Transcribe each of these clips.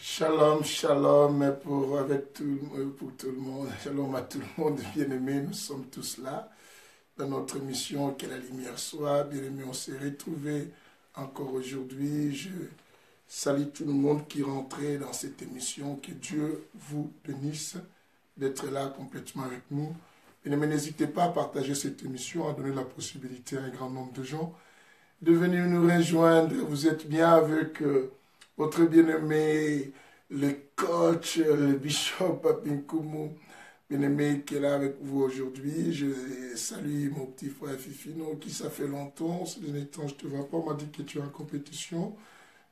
Shalom, shalom pour tout le monde. Shalom à tout le monde, bien-aimés. Nous sommes tous là dans notre mission. Que la lumière soit. Bien-aimés, on s'est retrouvés encore aujourd'hui. Je salue tout le monde qui rentrait dans cette émission. Que Dieu vous bénisse d'être là complètement avec nous. Bien-aimés, n'hésitez pas à partager cette émission, à donner la possibilité à un grand nombre de gens de venir nous rejoindre. Vous êtes bien avec votre bien-aimé, le coach, le bishop Papinkoumou, bien-aimé qui est là avec vous aujourd'hui. Je salue mon petit frère Fifino qui ça fait longtemps, ces derniers temps je ne te vois pas, on m'a dit que tu es en compétition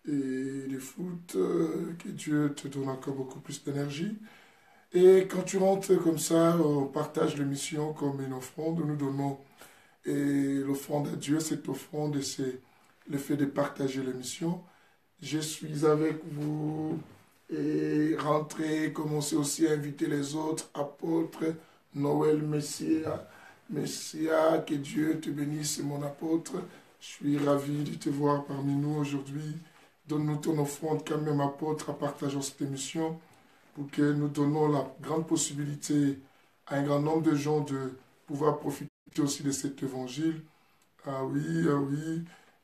et de foot, que Dieu te donne encore beaucoup plus d'énergie. Et quand tu rentres comme ça, on partage l'émission comme une offrande, nous donnons et l'offrande à Dieu, cette offrande, c'est le fait de partager l'émission. Je suis avec vous et rentrer, commencer aussi à inviter les autres apôtres. Noël Messia, que Dieu te bénisse, mon apôtre. Je suis ravi de te voir parmi nous aujourd'hui. Donne-nous ton offrande quand même, apôtre, en partageant cette émission pour que nous donnons la grande possibilité à un grand nombre de gens de pouvoir profiter aussi de cet évangile. Ah oui.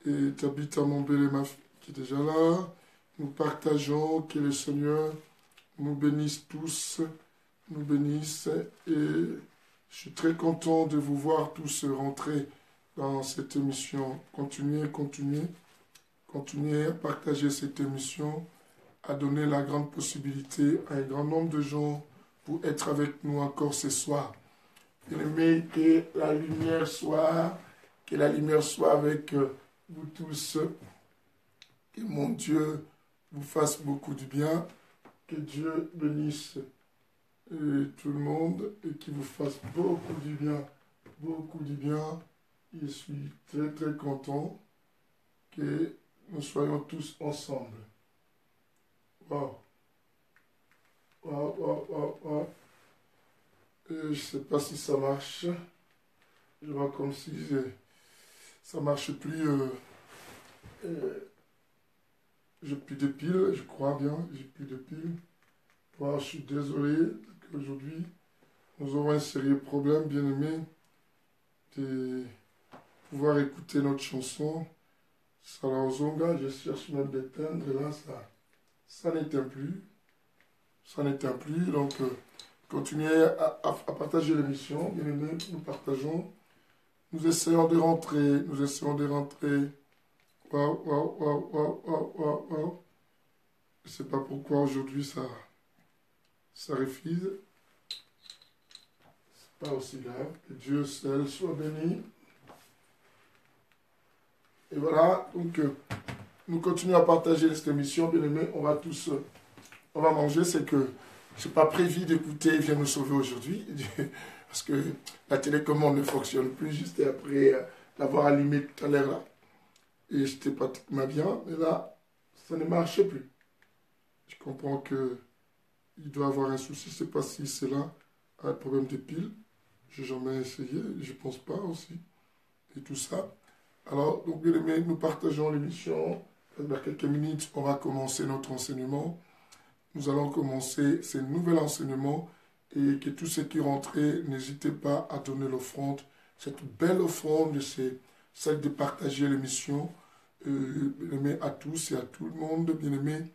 Et Tabitha Mombele, qui est déjà là. Nous partageons, que le Seigneur nous bénisse tous, nous bénisse. Et je suis très content de vous voir tous rentrer dans cette émission. Continuez à partager cette émission, à donner la grande possibilité à un grand nombre de gens pour être avec nous encore ce soir. Bien-aimés, que la lumière soit avec vous tous. Que mon Dieu vous fasse beaucoup du bien. Que Dieu bénisse tout le monde et qu'il vous fasse beaucoup du bien. Beaucoup du bien. Je suis très très content que nous soyons tous ensemble. Wow. Je ne sais pas si ça marche. Je vois comme si ça ne marche plus. J'ai plus de piles, je crois bien. J'ai plus de piles. Wow, je suis désolé qu'aujourd'hui, nous aurons un sérieux problème, bien aimé, de pouvoir écouter notre chanson. Salazonga, je cherche même d'éteindre. Et là, ça n'éteint plus. Ça n'éteint plus. Donc, continuez à partager l'émission. Bien aimé, nous partageons. Nous essayons de rentrer. Waouh. Je ne sais pas pourquoi aujourd'hui ça refuse. C'est pas aussi grave. Que Dieu seul soit béni. Et voilà, donc nous continuons à partager cette émission. Bien aimé, on va manger. C'est que je n'ai pas prévu d'écouter Viens nous sauver aujourd'hui. Parce que la télécommande ne fonctionne plus juste après l'avoir allumé tout à l'heure là. Et j'étais pratiquement bien, mais là, ça ne marchait plus. Je comprends qu'il doit avoir un souci, je ne sais pas si c'est là, un problème de pile. Je n'ai jamais essayé, je ne pense pas aussi. Et tout ça. Alors, donc bien aimé, nous partageons l'émission. Dans quelques minutes, on va commencer notre enseignement. Nous allons commencer ce nouvel enseignement. Et que tous ceux qui rentraient, n'hésitez pas à donner l'offrande. Cette belle offrande, c'est celle de partager l'émission. Bien-aimés à tous et à tout le monde, bien-aimés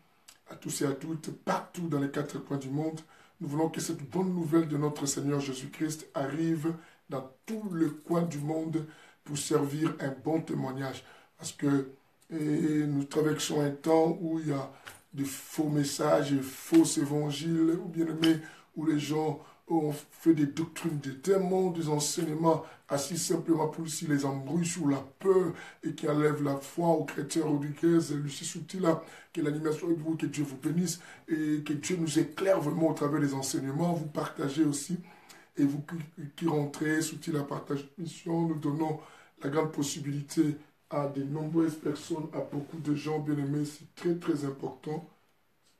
à tous et à toutes, partout dans les quatre coins du monde. Nous voulons que cette bonne nouvelle de notre Seigneur Jésus-Christ arrive dans tous les coins du monde pour servir un bon témoignage. Parce que nous traversons un temps où il y a de faux messages, de faux évangiles, ou bien-aimés, où les gens ont fait des doctrines des démons, des enseignements assis simplement pour s'ils les embrouillent sur la peur et qui enlèvent la foi aux chrétiens Rodriguez, Lucie Soutila, que l'animation avec vous, que Dieu vous bénisse et que Dieu nous éclaire vraiment au travers des enseignements. Vous partagez aussi et vous qui rentrez, Soutila partage mission, nous donnons la grande possibilité à de nombreuses personnes, à beaucoup de gens bien-aimés. C'est très très important.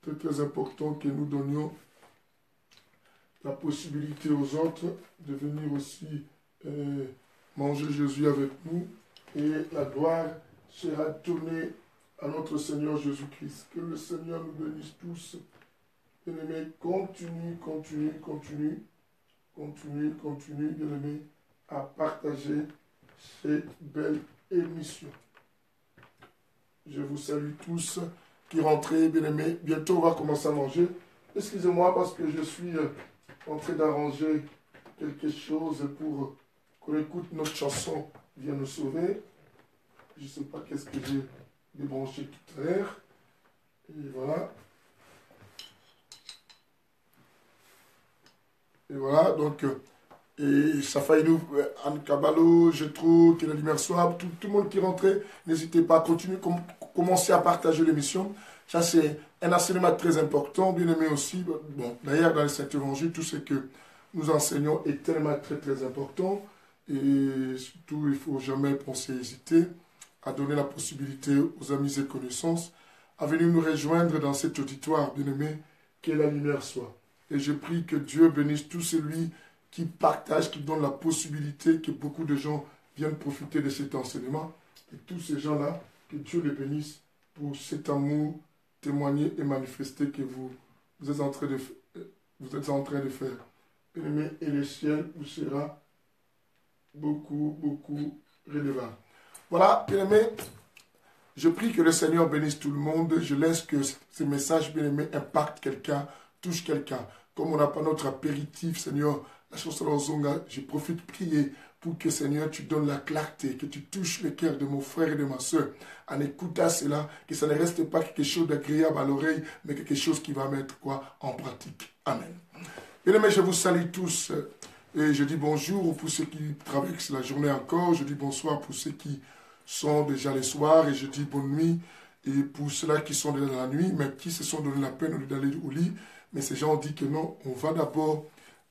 C'est très très important que nous donnions la possibilité aux autres de venir aussi manger Jésus avec nous et la gloire sera donnée à notre Seigneur Jésus-Christ. Que le Seigneur nous bénisse tous. Bien-aimés, continue, bien-aimés, à partager ces belles émissions. Je vous salue tous qui rentrez, bien-aimés. Bientôt, on va commencer à manger. Excusez-moi parce que je suis en train d'arranger quelque chose pour qu'on écoute notre chanson « Viens nous sauver ». Je ne sais pas qu'est-ce que j'ai débranché tout à l'heure. Et voilà. Et voilà, donc, et Safaïnou, Anne Kabalo, je trouve, Kennedy Mersoab, tout le monde qui rentrait, n'hésitez pas à continuer, commencer à partager l'émission. Ça, c'est un enseignement très important, bien aimé aussi. Bon, d'ailleurs, dans les Saints Évangiles, tout ce que nous enseignons est tellement très important. Et surtout, il ne faut jamais penser hésiter à donner la possibilité aux amis et connaissances à venir nous rejoindre dans cet auditoire, bien aimé, que la lumière soit. Et je prie que Dieu bénisse tout celui qui partage, qui donne la possibilité que beaucoup de gens viennent profiter de cet enseignement. Et tous ces gens-là, que Dieu les bénisse pour cet amour témoigné et manifesté que vous êtes en train de faire. Bien-aimé, et le ciel vous sera beaucoup relevant. Voilà, bien-aimé, je prie que le Seigneur bénisse tout le monde. Je laisse que ces messages, bien-aimés, impactent quelqu'un, touchent quelqu'un. Comme on n'a pas notre apéritif, Seigneur, la chanson de Zonga, je profite de prier pour que, Seigneur, tu donnes la clarté, que tu touches le cœur de mon frère et de ma soeur en écoutant cela, que ça ne reste pas quelque chose d'agréable à l'oreille, mais quelque chose qui va mettre quoi en pratique. Amen. Bien-aimés, je vous salue tous et je dis bonjour pour ceux qui traversent la journée encore. Je dis bonsoir pour ceux qui sont déjà les soirs et je dis bonne nuit. Et pour ceux-là qui sont déjà dans la nuit, mais qui se sont donné la peine d'aller au lit, mais ces gens ont dit que non, on va d'abord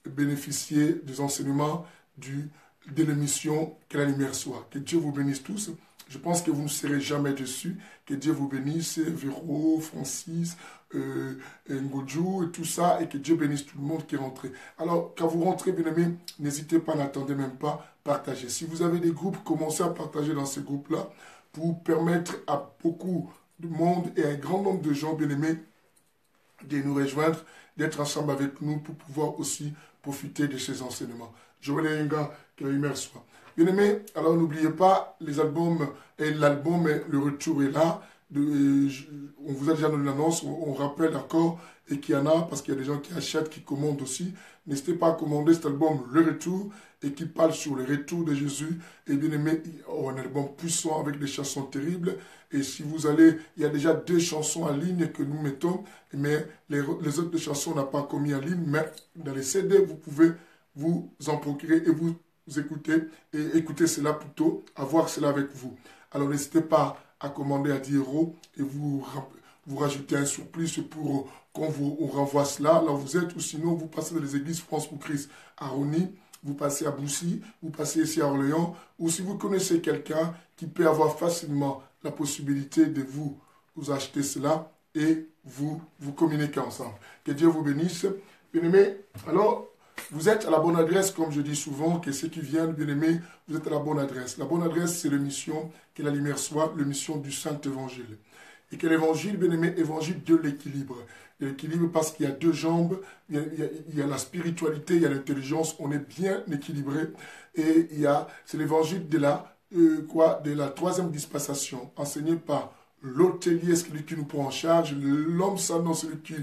bénéficier des enseignements de l'émission Que la lumière soit. Que Dieu vous bénisse tous. Je pense que vous ne serez jamais déçus. Que Dieu vous bénisse, Véro, Francis, Ngodjou et tout ça, et que Dieu bénisse tout le monde qui est rentré. Alors, quand vous rentrez, bien aimés, n'hésitez pas, n'attendez même pas, partagez. Si vous avez des groupes, commencez à partager dans ces groupes-là pour permettre à beaucoup de monde et à un grand nombre de gens, bien aimés, de nous rejoindre, d'être ensemble avec nous pour pouvoir aussi profiter de ces enseignements. Joël Enga, que la lumière soit. Bien aimé, alors n'oubliez pas les albums, et l'album, le retour est là. On vous a déjà donné l'annonce, on rappelle encore, et qu'il y en a, parce qu'il y a des gens qui achètent, qui commandent aussi. N'hésitez pas à commander cet album, Le Retour, et qui parle sur le retour de Jésus. Et bien aimé, un album puissant avec des chansons terribles. Et si vous allez, il y a déjà 2 chansons en ligne que nous mettons, mais les autres chansons, on n'a pas commis en ligne, mais dans les CD, vous pouvez vous en procurer et vous écouter, et écouter cela plutôt, avoir cela avec vous. Alors n'hésitez pas à commander à 10 € et vous rajoutez un surplus pour qu'on vous renvoie cela, là où vous êtes, ou sinon vous passez dans les églises France pour Christ à Rony, vous passez à Boussy, vous passez ici à Orléans, ou si vous connaissez quelqu'un qui peut avoir facilement la possibilité de vous acheter cela et vous communiquer ensemble. Que Dieu vous bénisse. Bien-aimés, alors, vous êtes à la bonne adresse, comme je dis souvent, que ceux qui viennent, bien-aimés, vous êtes à la bonne adresse. La bonne adresse, c'est l'émission Que la lumière soit, l'émission du Saint-Évangile. Et que l'évangile, bien-aimé, évangile de l'équilibre. L'équilibre parce qu'il y a 2 jambes, il y a la spiritualité, il y a l'intelligence, on est bien équilibré. Et c'est l'évangile de la 3e dispensation, enseigné par l'hôtelier, celui qui nous prend en charge, l'homme savant, celui qui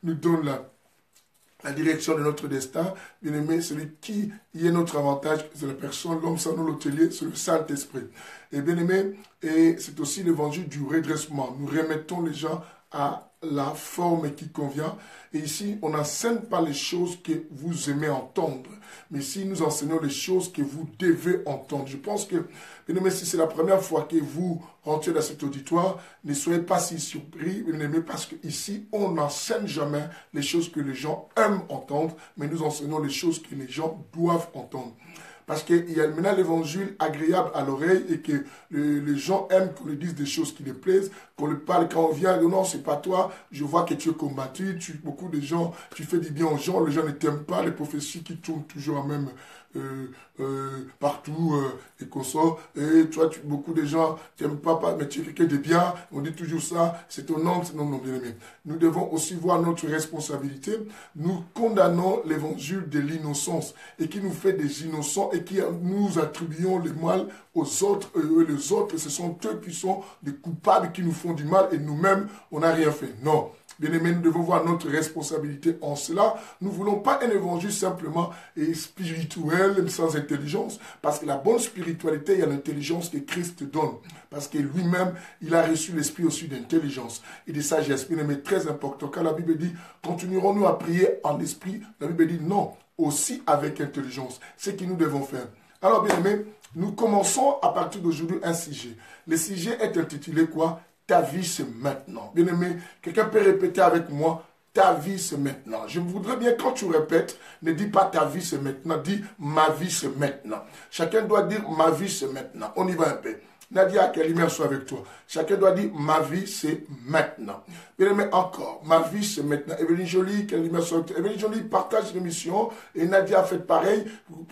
nous donne la direction de notre destin, bien aimé, celui qui y est notre avantage, c'est la personne, l'homme sans nous, l'hôtelier, c'est le Saint-Esprit. Et bien aimé, et c'est aussi l'évangile du redressement. Nous remettons les gens à la forme qui convient. Et ici, on n'enseigne pas les choses que vous aimez entendre, mais ici, nous enseignons les choses que vous devez entendre. Je pense que, bien aimé, si c'est la première fois que vous rentrez dans cet auditoire, ne soyez pas si surpris, bien aimé, parce qu'ici, on n'enseigne jamais les choses que les gens aiment entendre, mais nous enseignons les choses que les gens doivent entendre. Parce qu'il y a maintenant l'évangile agréable à l'oreille et que les gens aiment qu'on lui dise des choses qui les plaisent, qu'on lui parle quand on vient, non, c'est pas toi, je vois que tu es combattu, beaucoup de gens, tu fais du bien aux gens, les gens ne t'aiment pas, les prophéties qui tournent toujours partout et qu'on sort. Et toi, beaucoup de gens, tu n'aimes pas, mais tu es quelqu'un de bien. On dit toujours ça, c'est ton nom, c'est non, non, bien aimé. Nous devons aussi voir notre responsabilité. Nous condamnons l'évangile de l'innocence et qui nous fait des innocents et qui nous attribuons le mal aux autres. Les autres, ce sont eux qui sont des coupables, qui nous font du mal et nous-mêmes, on n'a rien fait. Non. Bien-aimés, nous devons voir notre responsabilité en cela. Nous ne voulons pas un évangile simplement et spirituel, sans intelligence, parce que la bonne spiritualité, il y a l'intelligence que Christ donne. Parce que lui-même, il a reçu l'esprit aussi d'intelligence et de sagesse. Bien-aimés, très important. Quand la Bible dit, continuerons-nous à prier en esprit, la Bible dit non, aussi avec intelligence. C'est ce que nous devons faire. Alors, bien-aimés, nous commençons à partir d'aujourd'hui un sujet. Le sujet est intitulé quoi? Ta vie, c'est maintenant. Bien-aimé, quelqu'un peut répéter avec moi, ta vie, c'est maintenant. Je voudrais bien, quand tu répètes, ne dis pas ta vie, c'est maintenant. Dis, ma vie, c'est maintenant. Chacun doit dire, ma vie, c'est maintenant. On y va un peu. Nadia, que la lumière soit avec toi. Chacun doit dire, ma vie, c'est maintenant. Bien-aimé, encore, ma vie, c'est maintenant. Evelyne Jolie, que la lumière soit avec toi. Evelyne Jolie partage l'émission et Nadia a fait pareil.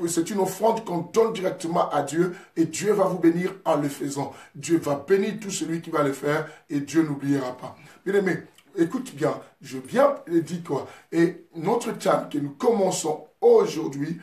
C'est une offrande qu'on donne directement à Dieu et Dieu va vous bénir en le faisant. Dieu va bénir tout celui qui va le faire et Dieu n'oubliera pas. Bien-aimé, écoute bien, je viens de dire quoi. Et notre thème que nous commençons aujourd'hui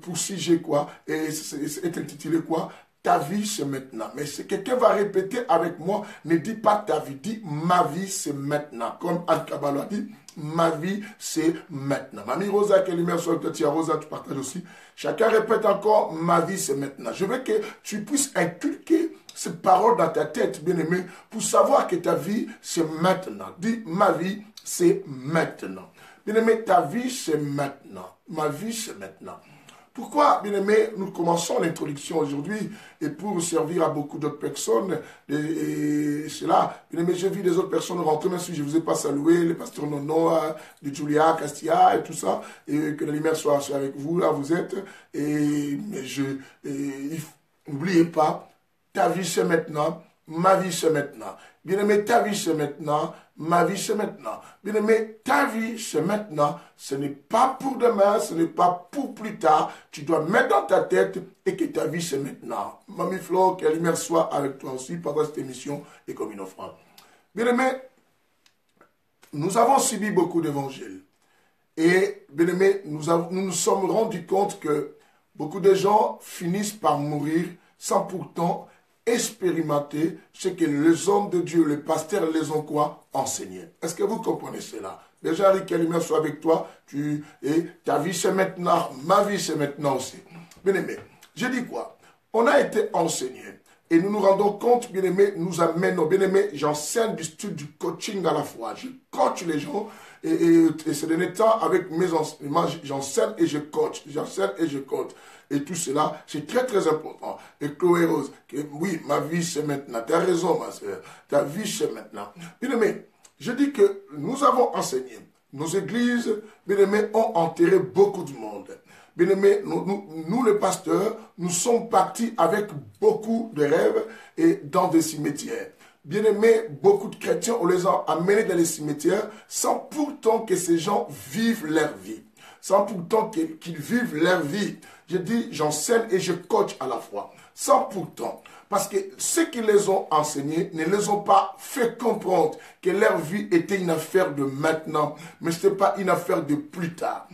pour sujet quoi, et c'est intitulé quoi? Ta vie, c'est maintenant. Mais si quelqu'un va répéter avec moi, ne dis pas ta vie, dis ma vie, c'est maintenant. Comme Al-Kabbalah dit, ma vie, c'est maintenant. Mamie Rosa, que lumière soit avec toi, tia Rosa, tu partages aussi. Chacun répète encore, ma vie, c'est maintenant. Je veux que tu puisses inculquer ces paroles dans ta tête, bien-aimé, pour savoir que ta vie, c'est maintenant. Dis, ma vie, c'est maintenant. Bien-aimé, ta vie, c'est maintenant. Ma vie, c'est maintenant. Pourquoi, bien-aimés, nous commençons l'introduction aujourd'hui et pour servir à beaucoup d'autres personnes, et c'est là, bien-aimés, j'ai vu des autres personnes rentrer, même si je ne vous ai pas salué, le pasteur Nono, de Julia, Castilla et tout ça, et que la lumière soit avec vous, là vous êtes, n'oubliez pas, ta vie c'est maintenant, ma vie c'est maintenant. Bien-aimé, ta vie c'est maintenant, ma vie c'est maintenant. Bien-aimé, ta vie c'est maintenant. Ce n'est pas pour demain, ce n'est pas pour plus tard. Tu dois mettre dans ta tête et que ta vie c'est maintenant. Mamie Flo, que la lumière soit avec toi aussi pendant cette émission et comme une offrande. Bien-aimé, nous avons subi beaucoup d'évangiles. Et bien-aimé, nous nous sommes rendus compte que beaucoup de gens finissent par mourir sans pourtant expérimenter ce que les hommes de Dieu, les pasteurs, les ont quoi? Enseigné. Est-ce que vous comprenez cela? Déjà, que la lumière soit avec toi, et ta vie c'est maintenant, ma vie c'est maintenant aussi. Bien-aimé, je dis quoi? On a été enseigné. Et nous nous rendons compte, bien-aimé, nous amenons, bien-aimé, j'enseigne du style du coaching à la fois. Je coach les gens et ces derniers temps, avec mes enseignements, j'enseigne et je coach. J'enseigne et je coach. Et tout cela, c'est très très important. Et Chloé Rose, oui, ma vie c'est maintenant. Tu as raison, ma soeur. Ta vie c'est maintenant. Bien-aimé, je dis que nous avons enseigné. Nos églises, bien-aimé, ont enterré beaucoup de monde. Bien-aimés, nous les pasteurs, nous sommes partis avec beaucoup de rêves et dans des cimetières. Bien-aimés, beaucoup de chrétiens, on les a amenés dans les cimetières sans pourtant que ces gens vivent leur vie. Sans pourtant qu'ils vivent leur vie. Je dis, j'enseigne et je coach à la fois. Sans pourtant. Parce que ceux qui les ont enseignés ne les ont pas fait comprendre que leur vie était une affaire de maintenant, mais ce n'était pas une affaire de plus tard.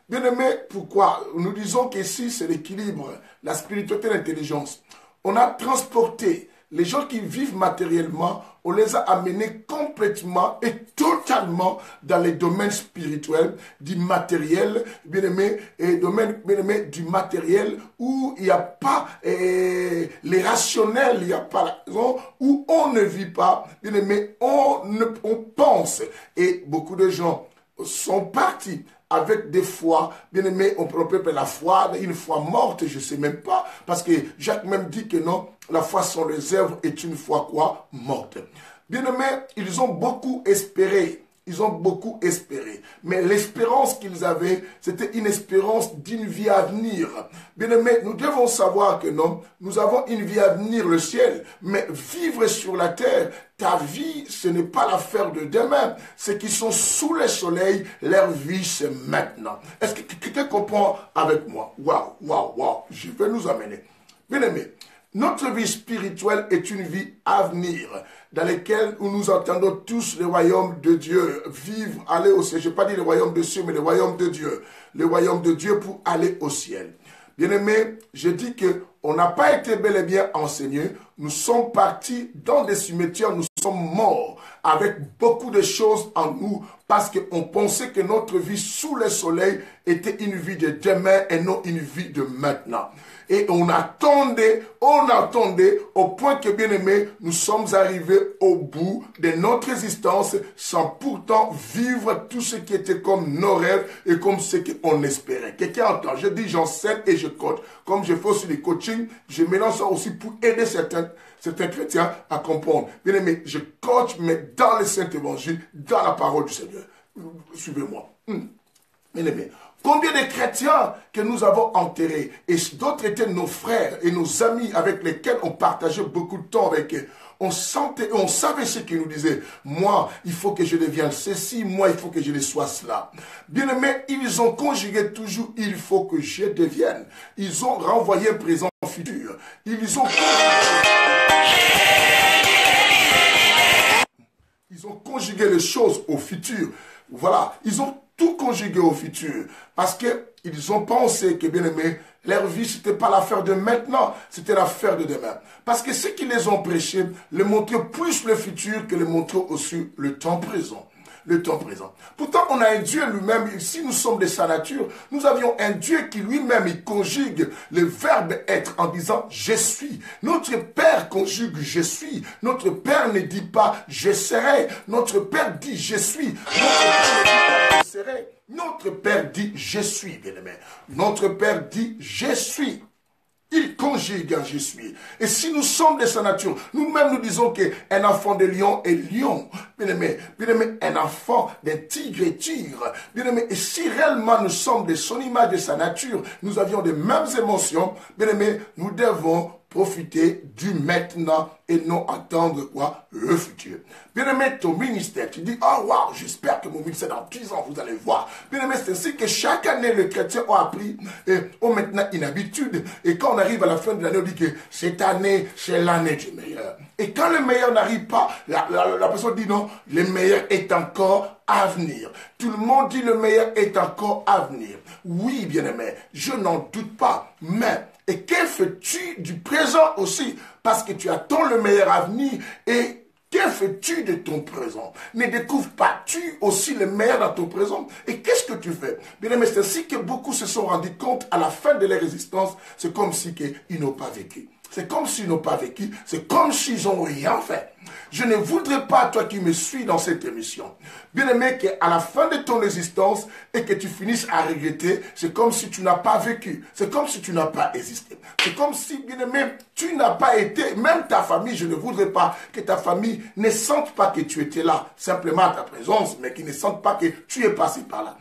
Bien-aimés, pourquoi? Nous disons qu'ici, c'est l'équilibre, la spiritualité et l'intelligence. On a transporté les gens qui vivent matériellement, on les a amenés complètement et totalement dans les domaines spirituels, du matériel, bien-aimé, et domaine, bien-aimé, du matériel où il n'y a pas les rationnels, il n'y a pas la raison, où on ne vit pas, bien-aimé, on pense. Et beaucoup de gens sont partis avec des foi, bien aimé, on peut appeler la foi, une foi morte, je ne sais même pas, parce que Jacques même dit que non, la foi sans les œuvres est une foi quoi? Morte. Bien aimé, ils ont beaucoup espéré, ils ont beaucoup espéré. Mais l'espérance qu'ils avaient, c'était une espérance d'une vie à venir. Bien-aimés, nous devons savoir que non, nous avons une vie à venir, le ciel. Mais vivre sur la terre, ta vie, ce n'est pas l'affaire de demain. Ceux qui sont sous le soleil, leur vie, c'est maintenant. Est-ce que quelqu'un comprend avec moi? Waouh, waouh, waouh. Je vais nous amener. Bien-aimés, notre vie spirituelle est une vie à venir, dans laquelle nous entendons tous le royaume de Dieu, vivre, aller au ciel. Je n'ai pas dit le royaume de cieux, mais le royaume de Dieu. Le royaume de Dieu pour aller au ciel. Bien-aimés, je dis qu'on n'a pas été bel et bien enseignés. Nous sommes partis dans des cimetières, nous sommes morts avec beaucoup de choses en nous parce qu'on pensait que notre vie sous le soleil était une vie de demain et non une vie de maintenant. Et on attendait au point que, bien aimé, nous sommes arrivés au bout de notre existence sans pourtant vivre tout ce qui était comme nos rêves et comme ce qu'on espérait. Quelqu'un entend, je dis j'enseigne et je coach. Comme je fais aussi des coachings, je mélange ça aussi pour aider certains chrétiens à comprendre. Bien aimé, je coach, mais dans le Saint-Évangile, dans la parole du Seigneur. Suivez-moi. Bien aimé. Combien de chrétiens que nous avons enterrés et d'autres étaient nos frères et nos amis avec lesquels on partageait beaucoup de temps avec eux. On sentait, on savait ce qu'ils nous disaient. Moi, il faut que je devienne ceci, moi, il faut que je le sois cela. Bien aimé, ils ont conjugué toujours, il faut que je devienne. Ils ont renvoyé un présent futur. Ils ont conjugué les choses au futur. Voilà, ils ont tout conjugué au futur. Parce qu'ils ont pensé que, bien aimé, leur vie, ce n'était pas l'affaire de maintenant, c'était l'affaire de demain. Parce que ceux qui les ont prêchés, les montraient plus le futur que les montraient aussi le temps présent. Le temps présent. Pourtant, on a un Dieu lui-même, si nous sommes de sa nature, nous avions un Dieu qui lui-même, il conjugue le verbe être en disant « je suis ». Notre Père conjugue « je suis ». Notre Père ne dit pas « je serai ». Notre Père dit « je suis ». Notre Père dit « je suis », bien-aimé. Notre Père dit « je suis ». Il conjugue un « je suis ». Et si nous sommes de sa nature, nous-mêmes nous disons qu'un enfant de lion est lion. Bien-aimé, un enfant d'un tigre est tigre. Bien-aimé, et si réellement nous sommes de son image, de sa nature, nous avions les mêmes émotions, bien-aimé, nous devons profiter du maintenant et non attendre quoi? Le futur. Bien-aimé, ton ministère, tu dis, oh waouh, j'espère que mon ministère dans 10 ans, vous allez voir. Bien-aimé, c'est ainsi que chaque année, les chrétiens ont appris et ont maintenant une habitude. Et quand on arrive à la fin de l'année, on dit que cette année, c'est l'année du meilleur. Et quand le meilleur n'arrive pas, la personne dit non, le meilleur est encore à venir. Tout le monde dit le meilleur est encore à venir. Oui, bien-aimé, je n'en doute pas, mais et que fais-tu du présent aussi? Parce que tu attends le meilleur avenir. Et que fais-tu de ton présent? Ne découvres pas-tu aussi le meilleur dans ton présent? Et qu'est-ce que tu fais? Bien aimé, c'est ainsi que beaucoup se sont rendus compte à la fin de leur résistance. C'est comme si ils n'ont pas vécu. C'est comme s'ils n'ont pas vécu. C'est comme s'ils n'ont rien fait. Je ne voudrais pas, toi qui me suis dans cette émission, bien aimé, qu'à la fin de ton existence et que tu finisses à regretter, c'est comme si tu n'as pas vécu. C'est comme si tu n'as pas existé. C'est comme si, bien aimé, tu n'as pas été, même ta famille, je ne voudrais pas que ta famille ne sente pas que tu étais là, simplement à ta présence, mais qu'ils ne sentent pas que tu es passé par là.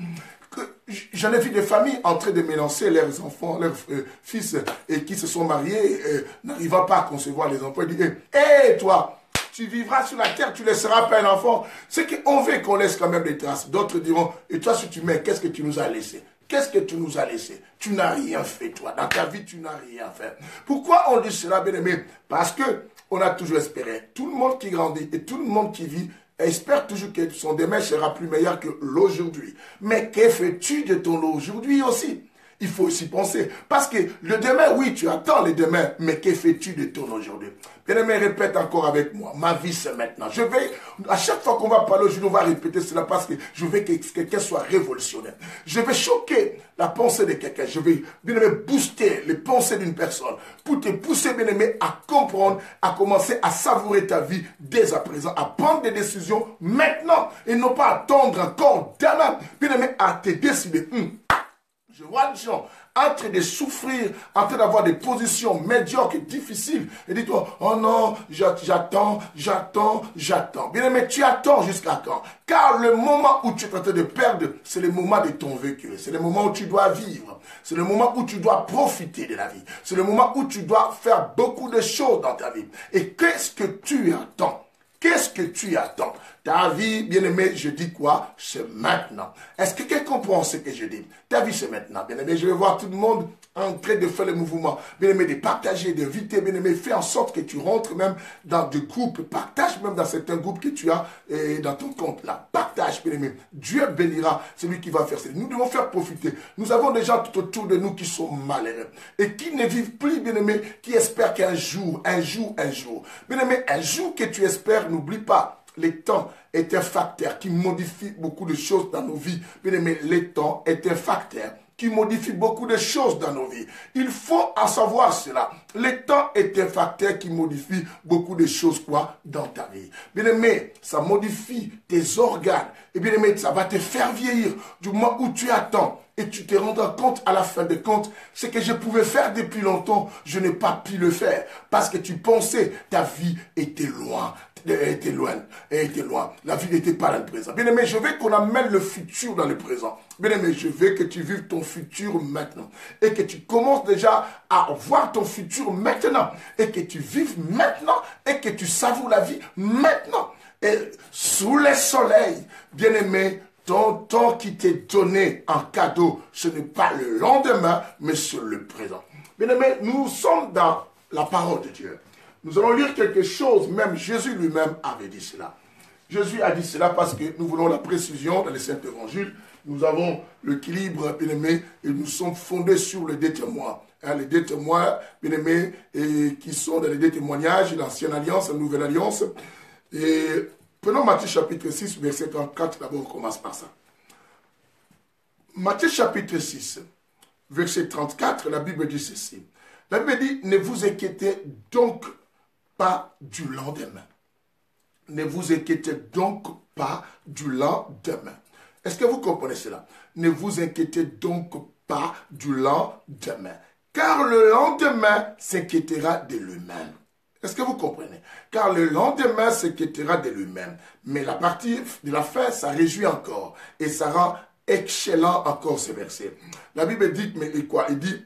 J'en ai vu des familles en train de mélanger leurs enfants, leurs fils, et qui se sont mariés, n'arrivant pas à concevoir les enfants. Ils disent, hé, toi, tu vivras sur la terre, tu laisseras pas un enfant. C'est qu'on veut qu'on laisse quand même des traces. D'autres diront, et toi, si tu mets, qu'est-ce que tu nous as laissé? Qu'est-ce que tu nous as laissé? Tu n'as rien fait, toi. Dans ta vie, tu n'as rien fait. Pourquoi on dit cela, bien aimé? Parce que on a toujours espéré. Tout le monde qui grandit et tout le monde qui vit espère toujours que son demain sera plus meilleur que l'aujourd'hui. Mais que fais-tu de ton aujourd'hui aussi? Il faut aussi penser. Parce que le demain, oui, tu attends le demain, mais que fais-tu de ton aujourd'hui? Bien-aimé, répète encore avec moi. Ma vie, c'est maintenant. Je vais, à chaque fois qu'on va parler aujourd'hui, on va répéter cela parce que je veux que quelqu'un soit révolutionnaire. Je vais choquer la pensée de quelqu'un. Je vais, bien-aimé, booster les pensées d'une personne pour te pousser, bien-aimé, à comprendre, à commencer à savourer ta vie dès à présent, à prendre des décisions maintenant et non pas attendre encore demain. Bien-aimé, à te décider. Je vois des gens en train de souffrir, en train d'avoir des positions médiocres et difficiles, et dis-toi, oh non, j'attends. Bien-aimé, tu attends jusqu'à quand? Car le moment où tu es en train de perdre, c'est le moment de ton vécu. C'est le moment où tu dois vivre. C'est le moment où tu dois profiter de la vie. C'est le moment où tu dois faire beaucoup de choses dans ta vie. Et qu'est-ce que tu attends? Qu'est-ce que tu attends? Ta vie, bien-aimé, je dis quoi? C'est maintenant. Est-ce que quelqu'un comprend ce que je dis? Ta vie, c'est maintenant. Bien-aimé, je vais voir tout le monde en train de faire le mouvement. Bien-aimé, de partager, d'inviter. Bien-aimé, fais en sorte que tu rentres même dans des groupes. Partage même dans certains groupes que tu as dans ton compte là. Partage, bien-aimé. Dieu bénira celui qui va faire ça. Nous devons faire profiter. Nous avons des gens tout autour de nous qui sont malheureux et qui ne vivent plus, bien-aimé, qui espèrent qu'un jour, bien-aimé, un jour que tu espères, n'oublie pas. Le temps est un facteur qui modifie beaucoup de choses dans nos vies. Bien aimé, le temps est un facteur qui modifie beaucoup de choses dans nos vies. Il faut en savoir cela. Le temps est un facteur qui modifie beaucoup de choses dans ta vie. Bien aimé, ça modifie tes organes. Et bien aimé, ça va te faire vieillir du moment où tu attends. Et tu te rendras compte à la fin des comptes, ce que je pouvais faire depuis longtemps, je n'ai pas pu le faire. Parce que tu pensais, ta vie était loin. Était loin. La vie n'était pas dans le présent. Bien aimé, je veux qu'on amène le futur dans le présent. Bien aimé, je veux que tu vives ton futur maintenant. Et que tu commences déjà à voir ton futur maintenant. Et que tu vives maintenant. Et que tu savoures la vie maintenant. Et sous le soleil, bien aimé, ton temps qui t'est donné en cadeau, ce n'est pas le lendemain, mais sur le présent. Bien aimé, nous sommes dans la parole de Dieu. Nous allons lire quelque chose, même Jésus lui-même avait dit cela. Jésus a dit cela parce que nous voulons la précision dans les Saints Évangiles. Nous avons l'équilibre, bien-aimé, et nous sommes fondés sur les deux témoins. Les deux témoins, bien-aimés, qui sont dans les deux témoignages, l'Ancienne Alliance, la Nouvelle Alliance. Et prenons Matthieu chapitre 6, verset 34, d'abord on commence par ça. Matthieu chapitre 6, verset 34, la Bible dit ceci. La Bible dit, ne vous inquiétez donc pas du lendemain. Ne vous inquiétez donc pas du lendemain. Est-ce que vous comprenez cela? Ne vous inquiétez donc pas du lendemain. Car le lendemain s'inquiétera de lui-même. Est-ce que vous comprenez? Car le lendemain s'inquiétera de lui-même. Mais la partie de la fin, ça réjouit encore. Et ça rend excellent encore ce verset. La Bible dit, mais quoi? Il dit,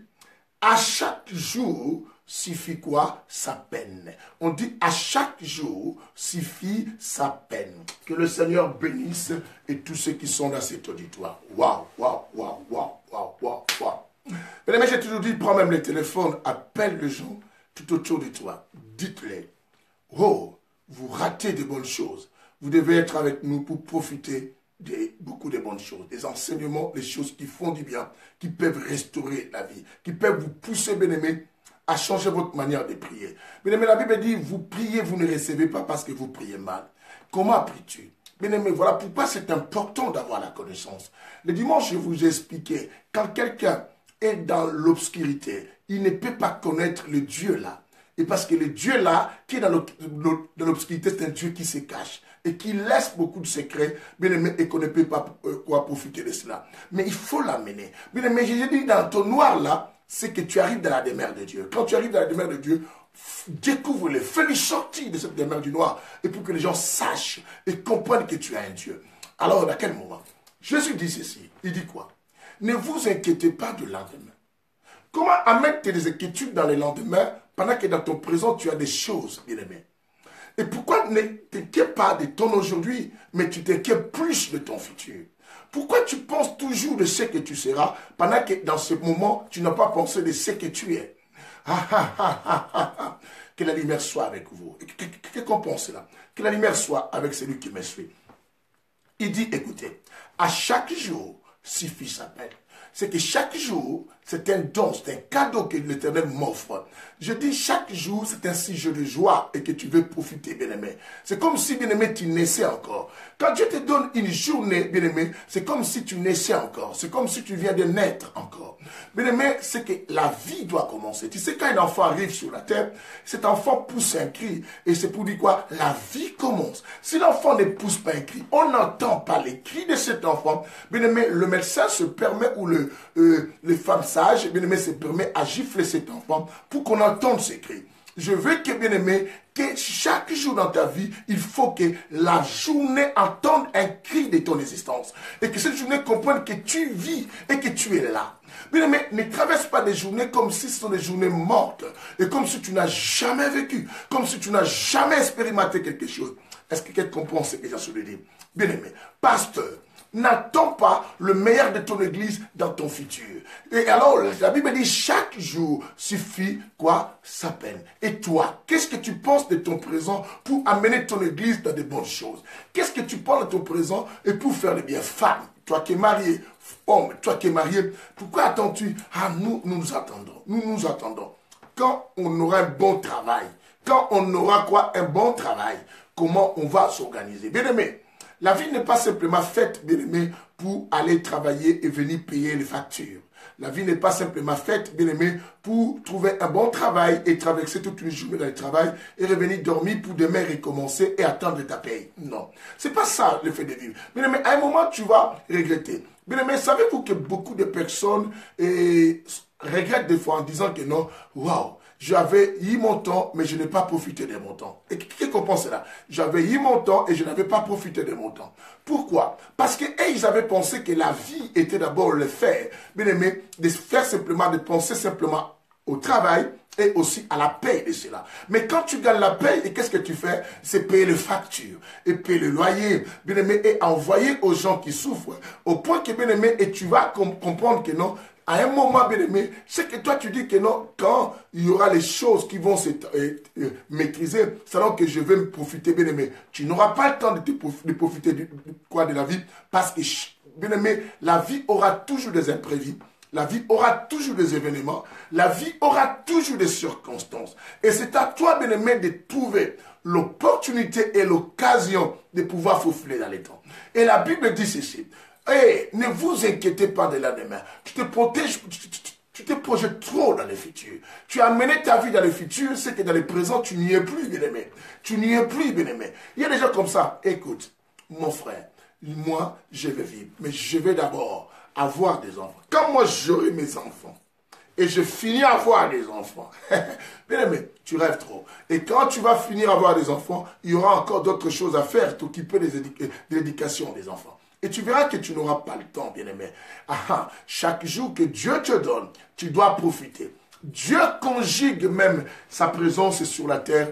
à chaque jour suffit quoi? Sa peine. On dit à chaque jour suffit sa peine. Que le Seigneur bénisse et tous ceux qui sont dans cet auditoire. Waouh. Mesdames, j'ai toujours dit, prends même le téléphone, appelle les gens tout autour de toi. Dites-les, oh, vous ratez de bonnes choses. Vous devez être avec nous pour profiter de beaucoup de bonnes choses, des enseignements, des choses qui font du bien, qui peuvent restaurer la vie, qui peuvent vous pousser, bien-aimés, à changer votre manière de prier. Bien-aimés, la Bible dit, vous priez, vous ne recevez pas parce que vous priez mal. Comment pries-tu? Bien-aimés, voilà pourquoi c'est important d'avoir la connaissance. Le dimanche, je vous ai expliqué, quand quelqu'un est dans l'obscurité, il ne peut pas connaître le Dieu là. Et parce que le Dieu là, qui est dans l'obscurité, c'est un Dieu qui se cache et qui laisse beaucoup de secrets, bien aimé, et qu'on ne peut pas profiter de cela. Mais il faut l'amener. Bien aimé, j'ai dit, dans ton noir là, c'est que tu arrives dans la demeure de Dieu. Quand tu arrives dans la demeure de Dieu, découvre-le, fais-le sortir de cette demeure du noir, et pour que les gens sachent et comprennent que tu as un Dieu. Alors, à quel moment? Jésus dit ceci, il dit quoi? Ne vous inquiétez pas du lendemain. Comment amener tes inquiétudes dans le lendemain pendant que dans ton présent, tu as des choses, bien aimé? Et pourquoi ne t'inquiète pas de ton aujourd'hui, mais tu t'inquiètes plus de ton futur? Pourquoi tu penses toujours de ce que tu seras, pendant que dans ce moment, tu n'as pas pensé de ce que tu es? Que la lumière soit avec vous. Qu'est-ce qu'on pense là? Que la lumière soit avec celui qui me suit. Il dit, écoutez, à chaque jour suffit sa peine. C'est que chaque jour, c'est un don, c'est un cadeau que l'Éternel m'offre. Je dis chaque jour, c'est un sujet de joie et que tu veux profiter, bien-aimé. C'est comme si, bien-aimé, tu naissais encore. Quand Dieu te donne une journée, bien-aimé, c'est comme si tu naissais encore. C'est comme si tu viens de naître encore. Bien-aimé, c'est que la vie doit commencer. Tu sais, quand un enfant arrive sur la terre, cet enfant pousse un cri. Et c'est pour dire quoi? La vie commence. Si l'enfant ne pousse pas un cri, on n'entend pas les cris de cet enfant. Bien-aimé, le médecin se permet ou le les femmes sages, bien aimé, se permet à gifler cet enfant pour qu'on entende ses cris. Je veux que, bien aimé, que chaque jour dans ta vie, il faut que la journée entende un cri de ton existence. Et que cette journée comprenne que tu vis et que tu es là. Bien aimé, ne traverse pas des journées comme si ce sont des journées mortes. Et comme si tu n'as jamais vécu. Comme si tu n'as jamais expérimenté quelque chose. Est-ce que quelqu'un comprend ce que j'ai sur le dire? Bien aimé, pasteur, n'attends pas le meilleur de ton église dans ton futur. Et alors, la Bible dit, chaque jour suffit quoi? Sa peine. Et toi, qu'est-ce que tu penses de ton présent pour amener ton église dans de bonnes choses? Qu'est-ce que tu penses de ton présent et pour faire le bien? Femme, toi qui es marié, homme, toi qui es marié, pourquoi attends-tu? Ah, nous attendons. Nous attendons. Quand on aura un bon travail, quand on aura quoi? Un bon travail, comment on va s'organiser? Bien aimé, la vie n'est pas simplement faite, bien aimé, pour aller travailler et venir payer les factures. La vie n'est pas simplement faite, bien aimé, pour trouver un bon travail et traverser toute une journée dans le travail et revenir dormir pour demain recommencer et attendre ta paye. Non, c'est pas ça le fait de vivre. Bien aimé, à un moment, tu vas regretter. Bien aimé, savez-vous que beaucoup de personnes regrettent des fois en disant que non, waouh, j'avais eu mon temps, mais je n'ai pas profité de mon temps. Et qui comprend cela? J'avais eu mon temps et je n'avais pas profité de mon temps. Pourquoi? Parce qu'ils avaient pensé que la vie était d'abord le faire. Bien aimé, de faire simplement, de penser simplement au travail et aussi à la paye de cela. Mais quand tu gagnes la paye, et qu'est-ce que tu fais? C'est payer les factures, et payer le loyer, bien aimé, et envoyer aux gens qui souffrent, au point que, bien aimé, et tu vas comprendre que non, à un moment, bien aimé, c'est que toi tu dis que non, quand il y aura les choses qui vont se maîtriser, c'est alors que je vais me profiter, bien aimé. Tu n'auras pas le temps de profiter de la vie, parce que, bien aimé, la vie aura toujours des imprévus. La vie aura toujours des événements. La vie aura toujours des circonstances. Et c'est à toi, bien-aimé, de trouver l'opportunité et l'occasion de pouvoir faufiler dans les temps. Et la Bible dit ceci. Hey, ne vous inquiétez pas de l'endemain. Tu te protèges, tu te projettes trop dans le futur. Tu as mené ta vie dans le futur, c'est que dans le présent, tu n'y es plus, bien-aimé. Tu n'y es plus, bien-aimé. Il y a des gens comme ça. Écoute, mon frère, moi, je vais vivre. Mais je vais d'abord avoir des enfants. Quand moi j'aurai mes enfants et je finis à avoir des enfants, bien aimé, tu rêves trop. Et quand tu vas finir à avoir des enfants, il y aura encore d'autres choses à faire, t'occuper de l'éducation des enfants. Et tu verras que tu n'auras pas le temps, bien aimé. Chaque jour que Dieu te donne, tu dois profiter. Dieu conjugue même sa présence sur la terre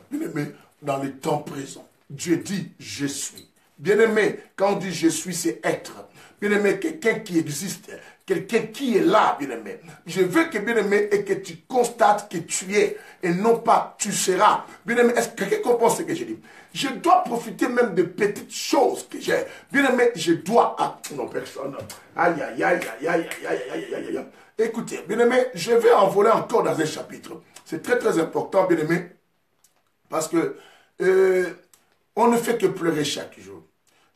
bien aimé, dans le temps présent. Dieu dit, je suis. Bien aimé, quand on dit je suis, c'est être. Bien aimé, quelqu'un qui existe, quelqu'un qui est là, bien aimé. Je veux que, bien aimé, et que tu constates que tu es, et non pas tu seras. Bien aimé, est-ce que quelqu'un comprend ce que je dis? Je dois profiter même de petites choses que j'ai. Bien aimé, je dois... Ah, non, personne. Aïe, aïe, aïe, aïe, aïe, aïe, aïe, aïe, aïe. Écoutez, bien aimé, je vais envoler encore dans un chapitre. C'est très, très important, bien aimé, parce que on ne fait que pleurer chaque jour.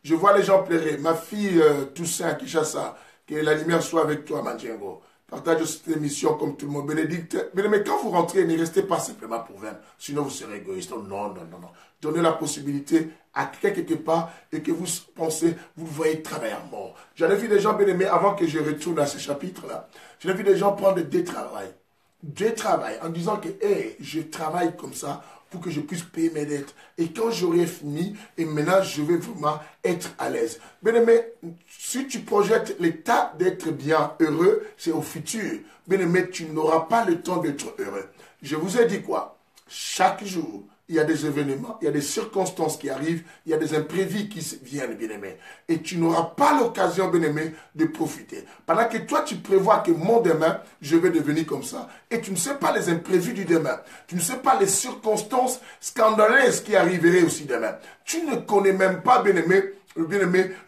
Je vois les gens pleurer. Ma fille Toussaint à Kinshasa, que la lumière soit avec toi, Mandjengo. Partage cette émission comme tout le monde. Bénédicte. Mais quand vous rentrez, ne restez pas simplement pour 20. Sinon, vous serez égoïste. Non, non, non, non. Donnez la possibilité à quelqu'un quelque part et que vous pensez, vous voyez travailler à mort. J'en ai vu des gens, bien aimés, avant que je retourne à ce chapitre-là. J'en ai vu des gens prendre des travails. Des travails en disant que, hey, je travaille comme ça pour que je puisse payer mes dettes. Et quand j'aurai fini, et maintenant je vais vraiment être à l'aise. Bien aimé, si tu projettes l'état d'être bien heureux, c'est au futur. Bien aimé, tu n'auras pas le temps d'être heureux. Je vous ai dit quoi? Chaque jour, il y a des événements, il y a des circonstances qui arrivent, il y a des imprévus qui viennent, bien-aimé. Et tu n'auras pas l'occasion, bien-aimé, de profiter. Pendant que toi, tu prévois que mon demain, je vais devenir comme ça. Et tu ne sais pas les imprévus du demain. Tu ne sais pas les circonstances scandaleuses qui arriveraient aussi demain. Tu ne connais même pas, bien-aimé,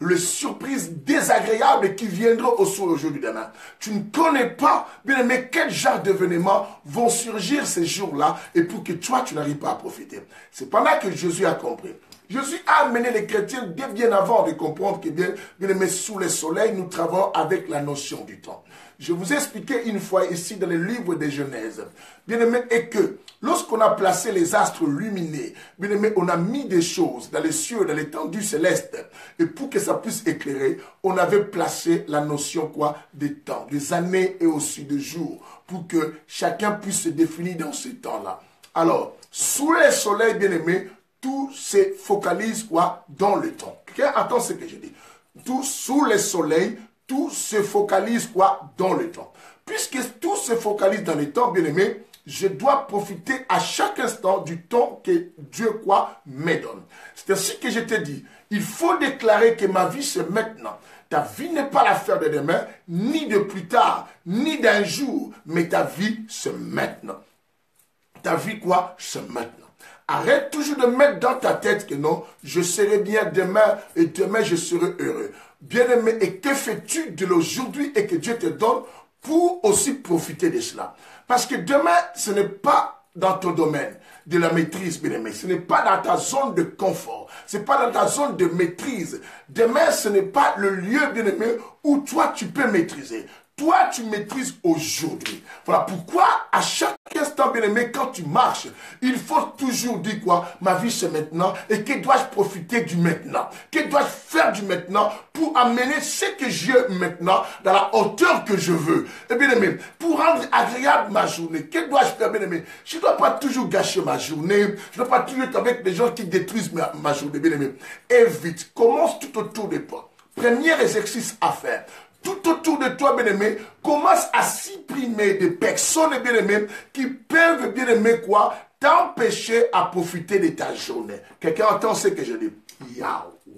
les surprises désagréables qui viendront au jour du demain. Tu ne connais pas, bien aimé, quel genre d'événements vont surgir ces jours-là et pour que toi, tu n'arrives pas à profiter. C'est pendant que Jésus a compris. Jésus a amené les chrétiens dès bien avant de comprendre que bien aimé, sous le soleil, nous travaillons avec la notion du temps. Je vous ai expliqué une fois ici dans le livre de Genèse, bien aimé, et que lorsqu'on a placé les astres lumineux, bien aimé, on a mis des choses dans les cieux, dans l'étendue céleste, et pour que ça puisse éclairer, on avait placé la notion quoi, des temps, des années et aussi des jours, pour que chacun puisse se définir dans ce temps-là. Alors, sous le soleil, bien aimé, tout se focalise quoi, dans le temps. Quelqu'un attend ce que je dis. Tout sous le soleil, tout se focalise quoi, dans le temps. Puisque tout se focalise dans le temps, bien aimé, je dois profiter à chaque instant du temps que Dieu quoi me donne. C'est ainsi que je te dis, il faut déclarer que ma vie c'est maintenant. Ta vie n'est pas l'affaire de demain, ni de plus tard, ni d'un jour, mais ta vie c'est maintenant. Ta vie quoi, c'est maintenant. Arrête toujours de mettre dans ta tête que non, je serai bien demain et demain je serai heureux. Bien-aimé, et que fais-tu de l'aujourd'hui et que Dieu te donne pour aussi profiter de cela? Parce que demain, ce n'est pas dans ton domaine de la maîtrise, bien-aimé. Ce n'est pas dans ta zone de confort. Ce n'est pas dans ta zone de maîtrise. Demain, ce n'est pas le lieu, bien-aimé, où toi, tu peux maîtriser. Toi, tu maîtrises aujourd'hui. Voilà pourquoi, à chaque instant, bien-aimé, quand tu marches, il faut toujours dire quoi? Ma vie, c'est maintenant. Et que dois-je profiter du maintenant? Que dois-je faire du maintenant pour amener ce que j'ai maintenant dans la hauteur que je veux? Et bien-aimé, pour rendre agréable ma journée, que dois-je faire, bien-aimé? Je ne dois pas toujours gâcher ma journée. Je ne dois pas toujours être avec des gens qui détruisent ma journée, bien-aimé. Évite. Commence tout autour de toi. Premier exercice à faire. Tout autour de toi, bien-aimé, commence à supprimer des personnes, bien-aimé, qui peuvent, bien-aimé, quoi, t'empêcher à profiter de ta journée. Quelqu'un entend ce que je dis?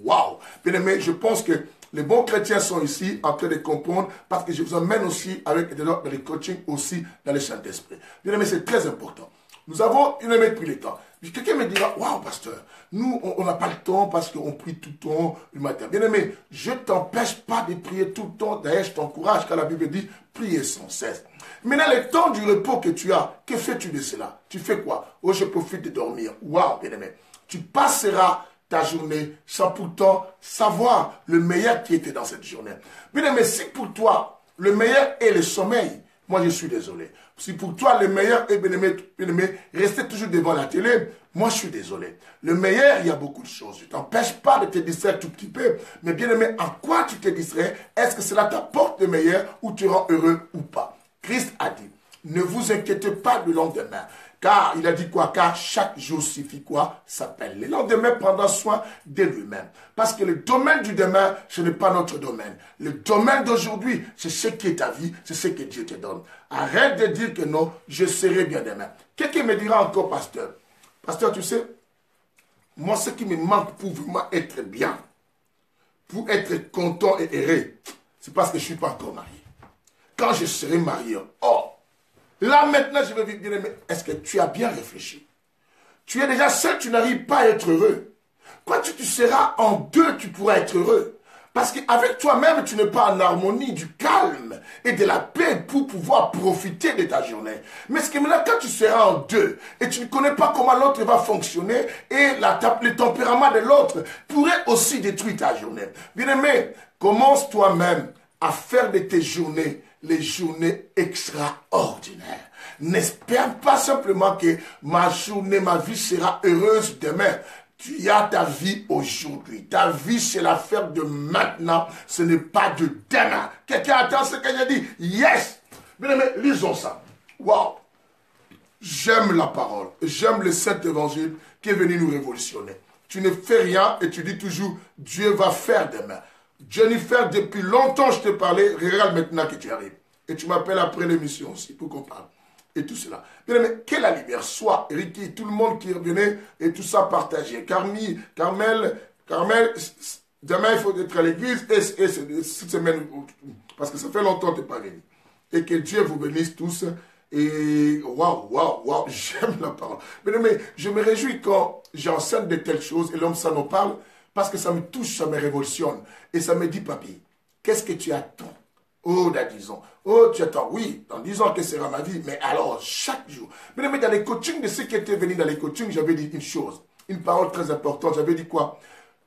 Waouh! Bien-aimé, je pense que les bons chrétiens sont ici en train de comprendre parce que je vous emmène aussi avec des gens dans les coachings aussi dans le Saint-Esprit. Bien-aimé, c'est très important. Nous avons une aimée depuis le temps. Quelqu'un me dira, waouh, pasteur, nous, on n'a pas le temps parce qu'on prie tout le temps le matin. Bien aimé, je ne t'empêche pas de prier tout le temps. D'ailleurs, je t'encourage quand la Bible dit, priez sans cesse. Maintenant, le temps du repos que tu as, que fais-tu de cela? Tu fais quoi? Oh, je profite de dormir. Waouh, bien aimé. Tu passeras ta journée sans pourtant savoir le meilleur qui était dans cette journée. Bien aimé, si pour toi, le meilleur est le sommeil, moi, je suis désolé. Si pour toi, le meilleur est, bien aimé, rester toujours devant la télé, moi, je suis désolé. Le meilleur, il y a beaucoup de choses. Je ne t'empêche pas de te distraire tout petit peu. Mais bien aimé, en quoi tu te distrais? Est-ce que cela t'apporte le meilleur ou te rend heureux ou pas? Christ a dit, ne vous inquiétez pas du lendemain. Car il a dit quoi? Car chaque jour suffit quoi? S'appelle. Le lendemain prendra soin de lui-même. Parce que le domaine du demain, ce n'est pas notre domaine. Le domaine d'aujourd'hui, c'est ce qui est ta vie, c'est ce que Dieu te donne. Arrête de dire que non, je serai bien demain. Quelqu'un me dira encore, pasteur. Pasteur, tu sais, moi, ce qui me manque pour vraiment être bien, pour être content et heureux, c'est parce que je ne suis pas encore marié. Quand je serai marié, oh, là maintenant je vais vivre bien aimé. Est-ce que tu as bien réfléchi? Tu es déjà seul, tu n'arrives pas à être heureux. Quand tu seras en deux, tu pourras être heureux. Parce qu'avec toi-même, tu n'es pas en harmonie, du calme et de la paix pour pouvoir profiter de ta journée. Mais ce que maintenant, quand tu seras en deux et tu ne connais pas comment l'autre va fonctionner et le tempérament de l'autre pourrait aussi détruire ta journée. Bien aimé, commence toi-même à faire de tes journées les journées extraordinaires. N'espère pas simplement que ma journée, ma vie sera heureuse demain. Tu as ta vie aujourd'hui. Ta vie, c'est l'affaire de maintenant. Ce n'est pas de demain. Quelqu'un attend ce que j'ai dit? Yes! Bien aimé, lisons ça. Wow! J'aime la parole. J'aime le Saint-Évangile qui est venu nous révolutionner. Tu ne fais rien et tu dis toujours, Dieu va faire demain. Jennifer, depuis longtemps je te parlais, regarde maintenant que tu arrives. Et tu m'appelles après l'émission aussi pour qu'on parle. Et tout cela. Bien aimé, que la lumière soit, Ricky, tout le monde qui revenait et tout ça partagé. Carmel, demain il faut être à l'église et cette semaine, parce que ça fait longtemps que tu n'es pas venu. Et que Dieu vous bénisse tous. Et waouh, j'aime la parole. Bien aimé, je me réjouis quand j'enseigne de telles choses et l'homme ça nous parle. Parce que ça me touche, ça me révolutionne. Et ça me dit, papy, qu'est-ce que tu attends? Oh, dans 10 ans. Oh, tu attends, oui, dans 10 ans, que sera ma vie? Mais alors, chaque jour. Mais dans les coachings de ceux qui étaient venus dans les coachings, j'avais dit une chose. une parole très importante. J'avais dit quoi?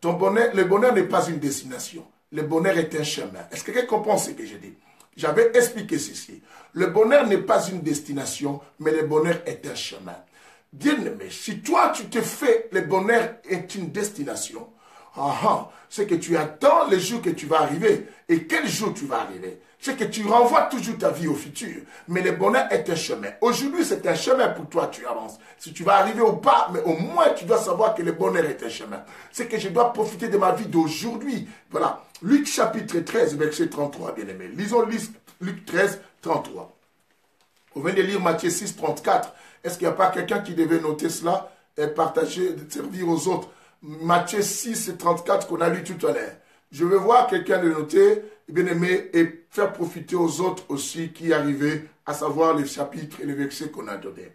Le bonheur n'est pas une destination. Le bonheur est un chemin. Est-ce que quelqu'un comprend ce que j'ai dit? J'avais expliqué ceci. Le bonheur n'est pas une destination, mais le bonheur est un chemin. Bien-aimé, si toi tu te fais, le bonheur est une destination, c'est que tu attends le jour que tu vas arriver. Et quel jour tu vas arriver? C'est que tu renvoies toujours ta vie au futur. Mais le bonheur est un chemin. Aujourd'hui, c'est un chemin pour toi, tu avances. Si tu vas arriver ou pas, mais au moins tu dois savoir que le bonheur est un chemin. C'est que je dois profiter de ma vie d'aujourd'hui. Voilà. Luc chapitre 13, verset 33, bien aimé. Lisons Luc 13, 33. On vient de lire Matthieu 6, 34. Est-ce qu'il n'y a pas quelqu'un qui devait noter cela et partager, servir aux autres? Matthieu 6, 34 qu'on a lu tout à l'heure. Je veux voir quelqu'un de noter, bien aimé, et faire profiter aux autres aussi qui arrivaient à savoir les chapitres et les versets qu'on a donnés.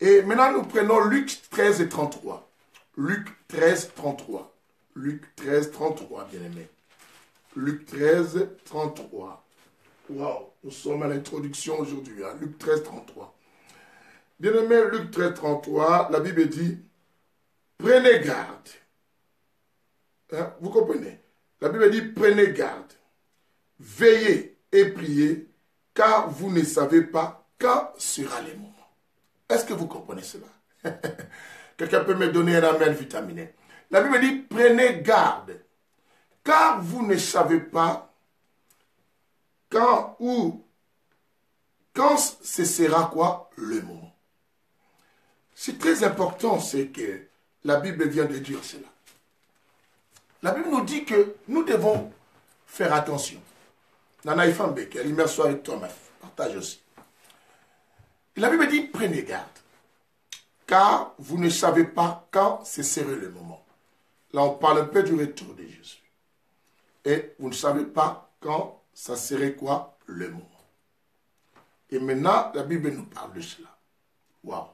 Et maintenant, nous prenons Luc 13 et 33. Luc 13, 33. Luc 13, 33, bien aimé. Luc 13, 33. Waouh, nous sommes à l'introduction aujourd'hui. Hein? Luc 13, 33. Bien aimé, Luc 13, 33, la Bible dit, prenez garde. Hein? Vous comprenez? La Bible dit, prenez garde. Veillez et priez, car vous ne savez pas quand sera le moment. Est-ce que vous comprenez cela? Quelqu'un peut me donner un amen vitaminé. La Bible dit, prenez garde, car vous ne savez pas quand ce sera quoi le moment. C'est très important, c'est que la Bible vient de dire cela. La Bible nous dit que nous devons faire attention. Nana Ifambe, que l'immersion soit avec toi, ma fille. Partage aussi. Et la Bible dit, prenez garde, car vous ne savez pas quand ce sera le moment. Là, on parle un peu du retour de Jésus. Et vous ne savez pas quand ça serait quoi le moment. Et maintenant, la Bible nous parle de cela. Waouh!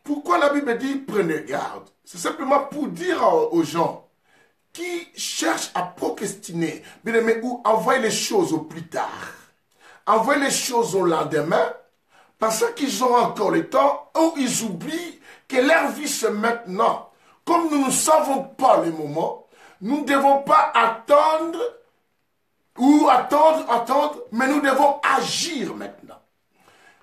Pourquoi la Bible dit prenez garde? C'est simplement pour dire aux gens qui cherchent à procrastiner, bien aimé, ou envoyer les choses au plus tard, envoyer les choses au lendemain, parce qu'ils ont encore le temps, ou ils oublient que leur vie c'est maintenant. Comme nous ne savons pas le moment, nous ne devons pas attendre, mais nous devons agir maintenant.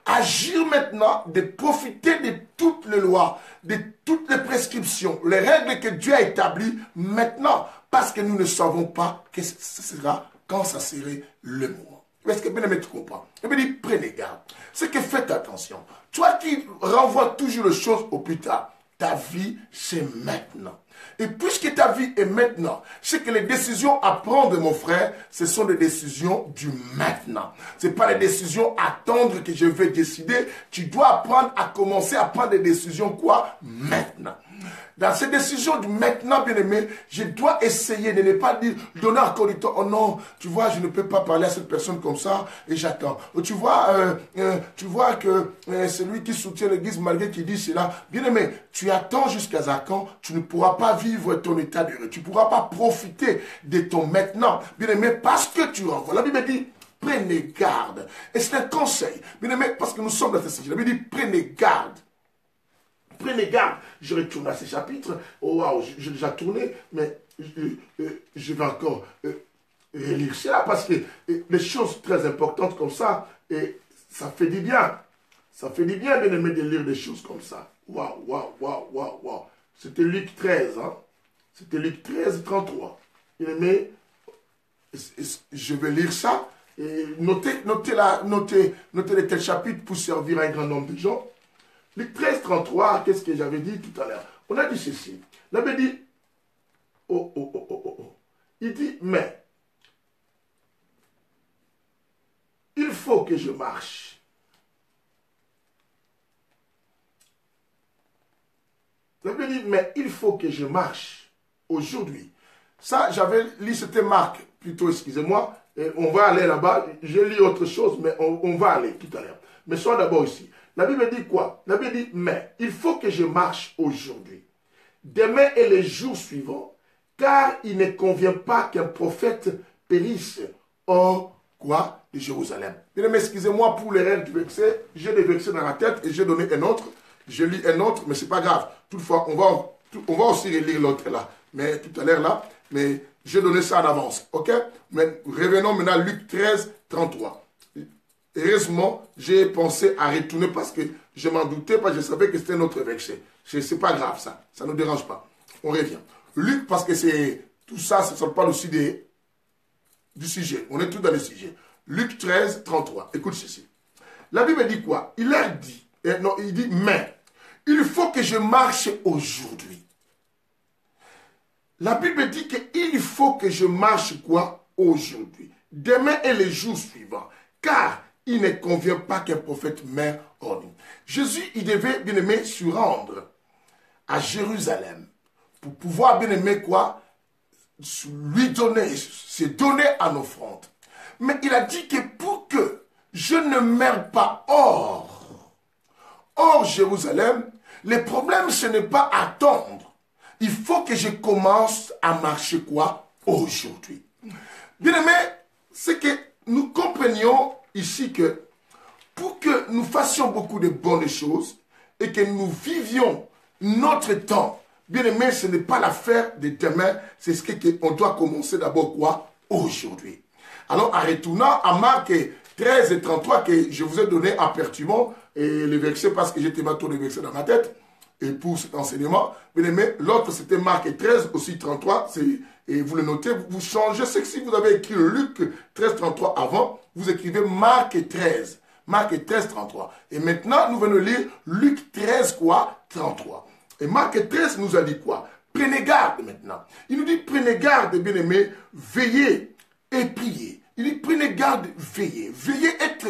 Agir maintenant, de profiter de toutes les lois, de toutes les prescriptions, les règles que Dieu a établies maintenant, parce que nous ne savons pas que ce sera, quand ça serait le moment. Est-ce que bien aimé, tu comprends? Il me dit, prenez garde. C'est que faites attention. Toi qui renvoies toujours les choses au plus tard, ta vie, c'est maintenant. Et puisque ta vie est maintenant, c'est que les décisions à prendre, mon frère, ce sont des décisions du maintenant. Ce n'est pas les décisions à attendre que je vais décider. Tu dois apprendre à commencer à prendre des décisions quoi? Maintenant. Dans ces décisions du maintenant, bien aimé, je dois essayer de ne pas donner encore du temps. Oh non, tu vois, je ne peux pas parler à cette personne comme ça et j'attends. Tu vois que celui qui soutient l'église malgré qu'il dit cela, bien aimé, tu attends jusqu'à quand, tu ne pourras pas vivre ton état d'heureux. Tu ne pourras pas profiter de ton maintenant, bien aimé, parce que tu renvoies. La Bible dit, prenez garde. Et c'est un conseil, bien aimé, parce que nous sommes dans cette situation. La Bible dit, prenez garde. Prenez garde, je retourne à ces chapitres. Oh waouh, j'ai déjà tourné, mais je vais encore relire cela parce que les choses très importantes comme ça, et ça fait du bien. Ça fait du bien, bien aimé, de lire des choses comme ça. Waouh, waouh, waouh, waouh, waouh. C'était Luc 13, hein. C'était Luc 13, 33. Bien aimé, je vais lire ça. Et notez les tels chapitres pour servir un grand nombre de gens. Luc 13, 33, qu'est-ce que j'avais dit tout à l'heure? On a dit ceci. La Bible dit, il dit, mais, il faut que je marche. La Bible dit, mais il faut que je marche aujourd'hui. Ça, j'avais lu, c'était Marc, plutôt, excusez-moi. On va aller là-bas. Je lis autre chose, mais on va aller tout à l'heure. Mais sois d'abord ici. La Bible dit quoi? La Bible dit, mais il faut que je marche aujourd'hui, demain et les jours suivants, car il ne convient pas qu'un prophète périsse hors quoi? De Jérusalem. Bien aimé, excusez-moi pour l'erreur du verset. J'ai des versets dans la tête et j'ai donné un autre. Je lis un autre, mais ce n'est pas grave. Toutefois, on va aussi relire l'autre là. Mais tout à l'heure là, mais j'ai donné ça en avance. Ok? Mais revenons maintenant à Luc 13, 33. Heureusement, j'ai pensé à retourner parce que je m'en doutais, parce que je savais que c'était notre verset. C'est pas grave ça. Ça ne nous dérange pas. On revient. Luc, parce que c'est tout ça, ça ne sort pas aussi du sujet. On est tout dans le sujet. Luc 13, 33. Écoute ceci. La Bible dit quoi? Il leur dit, non, il dit, mais il faut que je marche aujourd'hui. La Bible dit qu'il faut que je marche quoi? Aujourd'hui. Demain et les jours suivants. Car il ne convient pas qu'un prophète meure hors nous. Jésus, il devait, bien aimé, se rendre à Jérusalem pour pouvoir, bien aimé, quoi? Lui donner, se donner en offrande. Mais il a dit que pour que je ne meure pas hors Jérusalem, le problème, ce n'est pas attendre. Il faut que je commence à marcher quoi? Aujourd'hui. Bien aimé, c'est que nous comprenions ici que pour que nous fassions beaucoup de bonnes choses et que nous vivions notre temps, bien aimé, ce n'est pas l'affaire de demain, c'est ce qu'on doit commencer d'abord quoi? Aujourd'hui. Alors, en retournant à Marc 13 et 33 que je vous ai donné aperçument, et les versets parce que j'étais maintenant les versets dans ma tête, et pour cet enseignement, bien aimé, l'autre c'était Marc 13, aussi 33, et vous le notez, vous changez, c'est que si vous avez écrit Luc 13, 33 avant, vous écrivez Marc 13, 33. Et maintenant, nous venons lire Luc 13, quoi? 33. Et Marc 13 nous a dit quoi? Prenez garde maintenant. Il nous dit, prenez garde, bien aimé, veillez et priez. Il dit, prenez garde, veillez. Veillez, être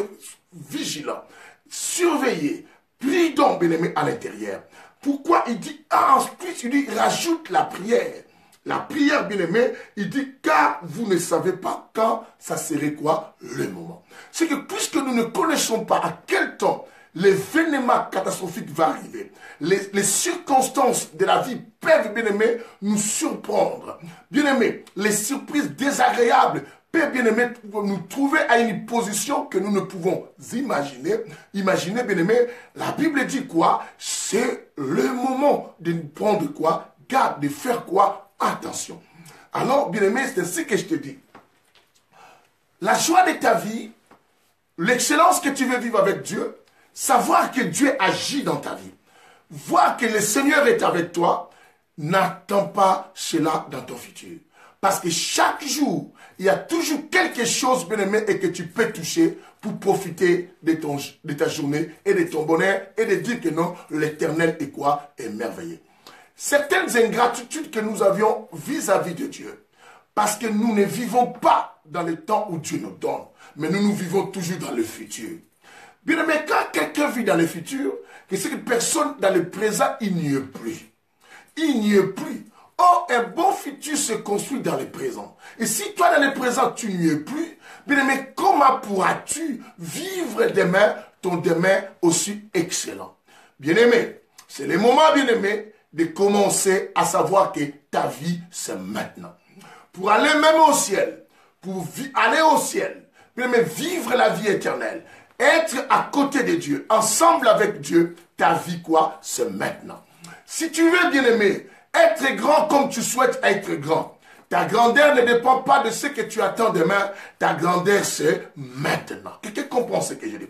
vigilant. Surveillez. Priez donc, bien aimé, à l'intérieur. Pourquoi il dit, ensuite, il dit, rajoute la prière. La prière, bien aimé, il dit, car vous ne savez pas quand ça serait quoi le moment. C'est que puisque nous ne connaissons pas à quel temps l'événement catastrophique va arriver, les circonstances de la vie peuvent, bien aimé, nous surprendre. Bien aimé, les surprises désagréables peuvent, bien aimé, nous trouver à une position que nous ne pouvons imaginer. Imaginez, bien aimé, la Bible dit quoi? C'est le moment de prendre quoi? Garde, de faire quoi? Attention. Alors, bien aimé, c'est ainsi que je te dis. La joie de ta vie, l'excellence que tu veux vivre avec Dieu, savoir que Dieu agit dans ta vie, voir que le Seigneur est avec toi, n'attends pas cela dans ton futur. Parce que chaque jour, il y a toujours quelque chose, bien aimé, et que tu peux toucher pour profiter de ta journée et de ton bonheur et de dire que non, l'Éternel est quoi? Est merveilleux. Certaines ingratitudes que nous avions vis-à-vis de Dieu, parce que nous ne vivons pas dans le temps où Dieu nous donne, mais nous vivons toujours dans le futur. Bien aimé, quand quelqu'un vit dans le futur, que c'est que personne dans le présent, il n'y est plus. Il n'y est plus. Or, un bon futur se construit dans le présent. Et si toi, dans le présent, tu n'y es plus, bien aimé, comment pourras-tu vivre demain, ton demain aussi excellent? Bien aimé, c'est le moment, bien aimé, de commencer à savoir que ta vie, c'est maintenant. Pour aller même au ciel, pour aller au ciel, bien aimé, vivre la vie éternelle, être à côté de Dieu, ensemble avec Dieu, ta vie, quoi, c'est maintenant. Si tu veux, bien aimé, être grand comme tu souhaites être grand, ta grandeur ne dépend pas de ce que tu attends demain, ta grandeur, c'est maintenant. Quelqu'un comprend ce que je dis?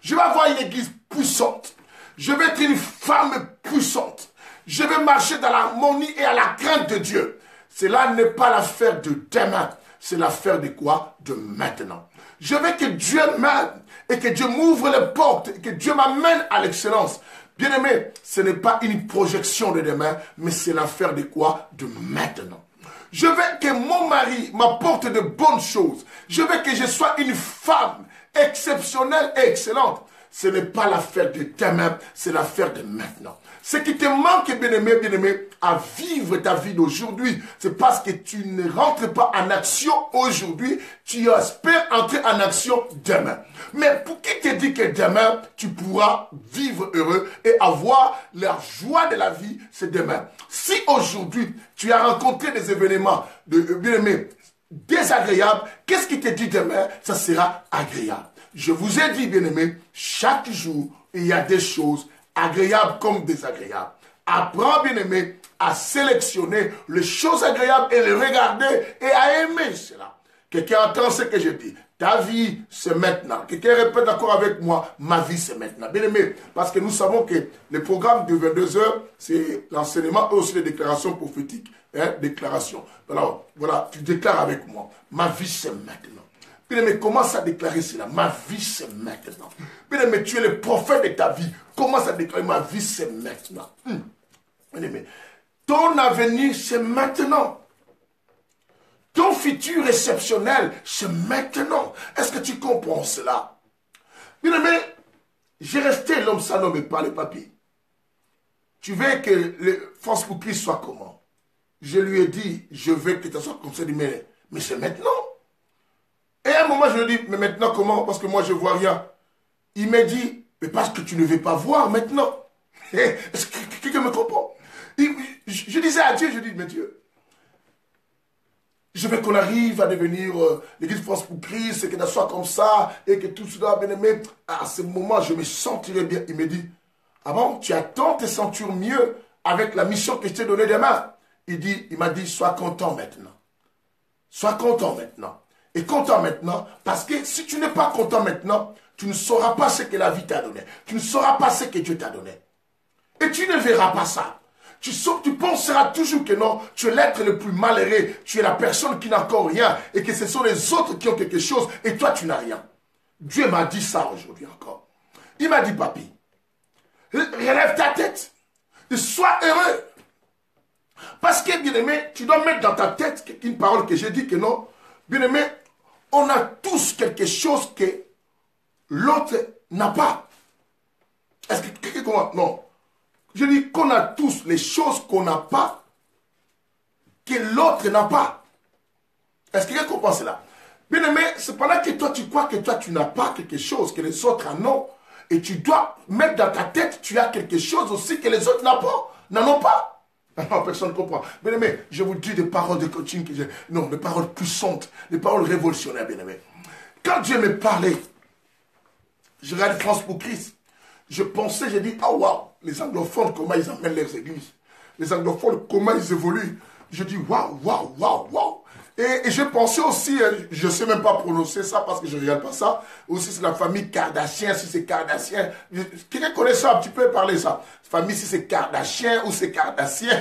Je vais avoir une église puissante. Je vais être une femme puissante. Je vais marcher dans l'harmonie et à la crainte de Dieu. Cela n'est pas l'affaire de demain. C'est l'affaire de quoi? De maintenant. Je veux que Dieu m'aide et que Dieu m'ouvre les portes et que Dieu m'amène à l'excellence. Bien aimé, ce n'est pas une projection de demain, mais c'est l'affaire de quoi? De maintenant. Je veux que mon mari m'apporte de bonnes choses. Je veux que je sois une femme exceptionnelle et excellente. Ce n'est pas l'affaire de demain, c'est l'affaire de maintenant. Ce qui te manque, bien aimé, à vivre ta vie d'aujourd'hui, c'est parce que tu ne rentres pas en action aujourd'hui, tu espères entrer en action demain. Mais pour qui te dit que demain, tu pourras vivre heureux et avoir la joie de la vie, c'est demain. Si aujourd'hui, tu as rencontré des événements, bien aimé, désagréables, qu'est-ce qui te dit demain, ça sera agréable. Je vous ai dit, bien aimé, chaque jour, il y a des choses agréables comme désagréables. Apprends, bien-aimé, à sélectionner les choses agréables et les regarder et à aimer cela. Quelqu'un entend ce que je dis. Ta vie, c'est maintenant. Quelqu'un répète d'accord avec moi, ma vie, c'est maintenant. Bien aimé, parce que nous savons que le programme de 22 heures, c'est l'enseignement et aussi les déclarations prophétiques. Hein, déclarations. Alors, voilà, tu déclares avec moi, ma vie, c'est maintenant. Bien aimé, commence à déclarer cela. Ma vie, c'est maintenant. Bien aimé, tu es le prophète de ta vie. Commence à déclarer, ma vie, c'est maintenant. Bien aimé, ton avenir, c'est maintenant. Ton futur exceptionnel, c'est maintenant. Est-ce que tu comprends cela? Bien aimé, j'ai resté l'homme sans nom et pas le papier. Tu veux que le France pour Christ soit comment? Je lui ai dit, je veux que tu sois comme ça. Il dit, mais c'est maintenant. Et à un moment, je lui ai dit, mais maintenant comment? Parce que moi, je ne vois rien. Il m'a dit, mais parce que tu ne veux pas voir maintenant. Est-ce que quelqu'un me comprend? Je disais à Dieu, je dis, mais Dieu, je veux qu'on arrive à devenir l'église France pour Christ, et que ça soit comme ça, et que tout cela, bien aimé, à ce moment, je me sentirais bien. Il me dit, ah bon, tu attends te sentir mieux avec la mission que je t'ai donnée demain. Il m'a dit, sois content maintenant. Sois content maintenant. Et content maintenant, parce que si tu n'es pas content maintenant, tu ne sauras pas ce que la vie t'a donné. Tu ne sauras pas ce que Dieu t'a donné. Et tu ne verras pas ça. Tu penseras toujours que non, tu es l'être le plus malheureux, tu es la personne qui n'a encore rien et que ce sont les autres qui ont quelque chose et toi tu n'as rien. Dieu m'a dit ça aujourd'hui encore. Il m'a dit, papy, relève ta tête et sois heureux. Parce que, bien aimé, tu dois mettre dans ta tête une parole que j'ai dit que non. Bien aimé, on a tous quelque chose que l'autre n'a pas. Est-ce que quelqu'un comprend? Non. Je dis qu'on a tous les choses qu'on n'a pas, que l'autre n'a pas. Est-ce que quelqu'un comprend cela? Bien aimé, c'est pendant que toi tu crois que toi tu n'as pas quelque chose, que les autres en ont, et tu dois mettre dans ta tête, tu as quelque chose aussi que les autres n'en ont pas. Non, personne ne comprend. Bien aimé, je vous dis des paroles de coaching, non, des paroles puissantes, des paroles révolutionnaires, bien aimé. Quand Dieu me parlait, je regarde France pour Christ. Je pensais, j'ai dit, ah waouh, les anglophones, comment ils amènent leurs églises. Les anglophones, comment ils évoluent. Je dis, waouh, waouh, waouh, waouh. Et je pensais aussi, je ne sais même pas prononcer ça parce que je ne regarde pas ça. Aussi, c'est la famille Kardashian, si c'est Kardashian. Quelqu'un connaît ça, tu peux parler ça. Famille, si c'est Kardashian ou c'est Kardashian,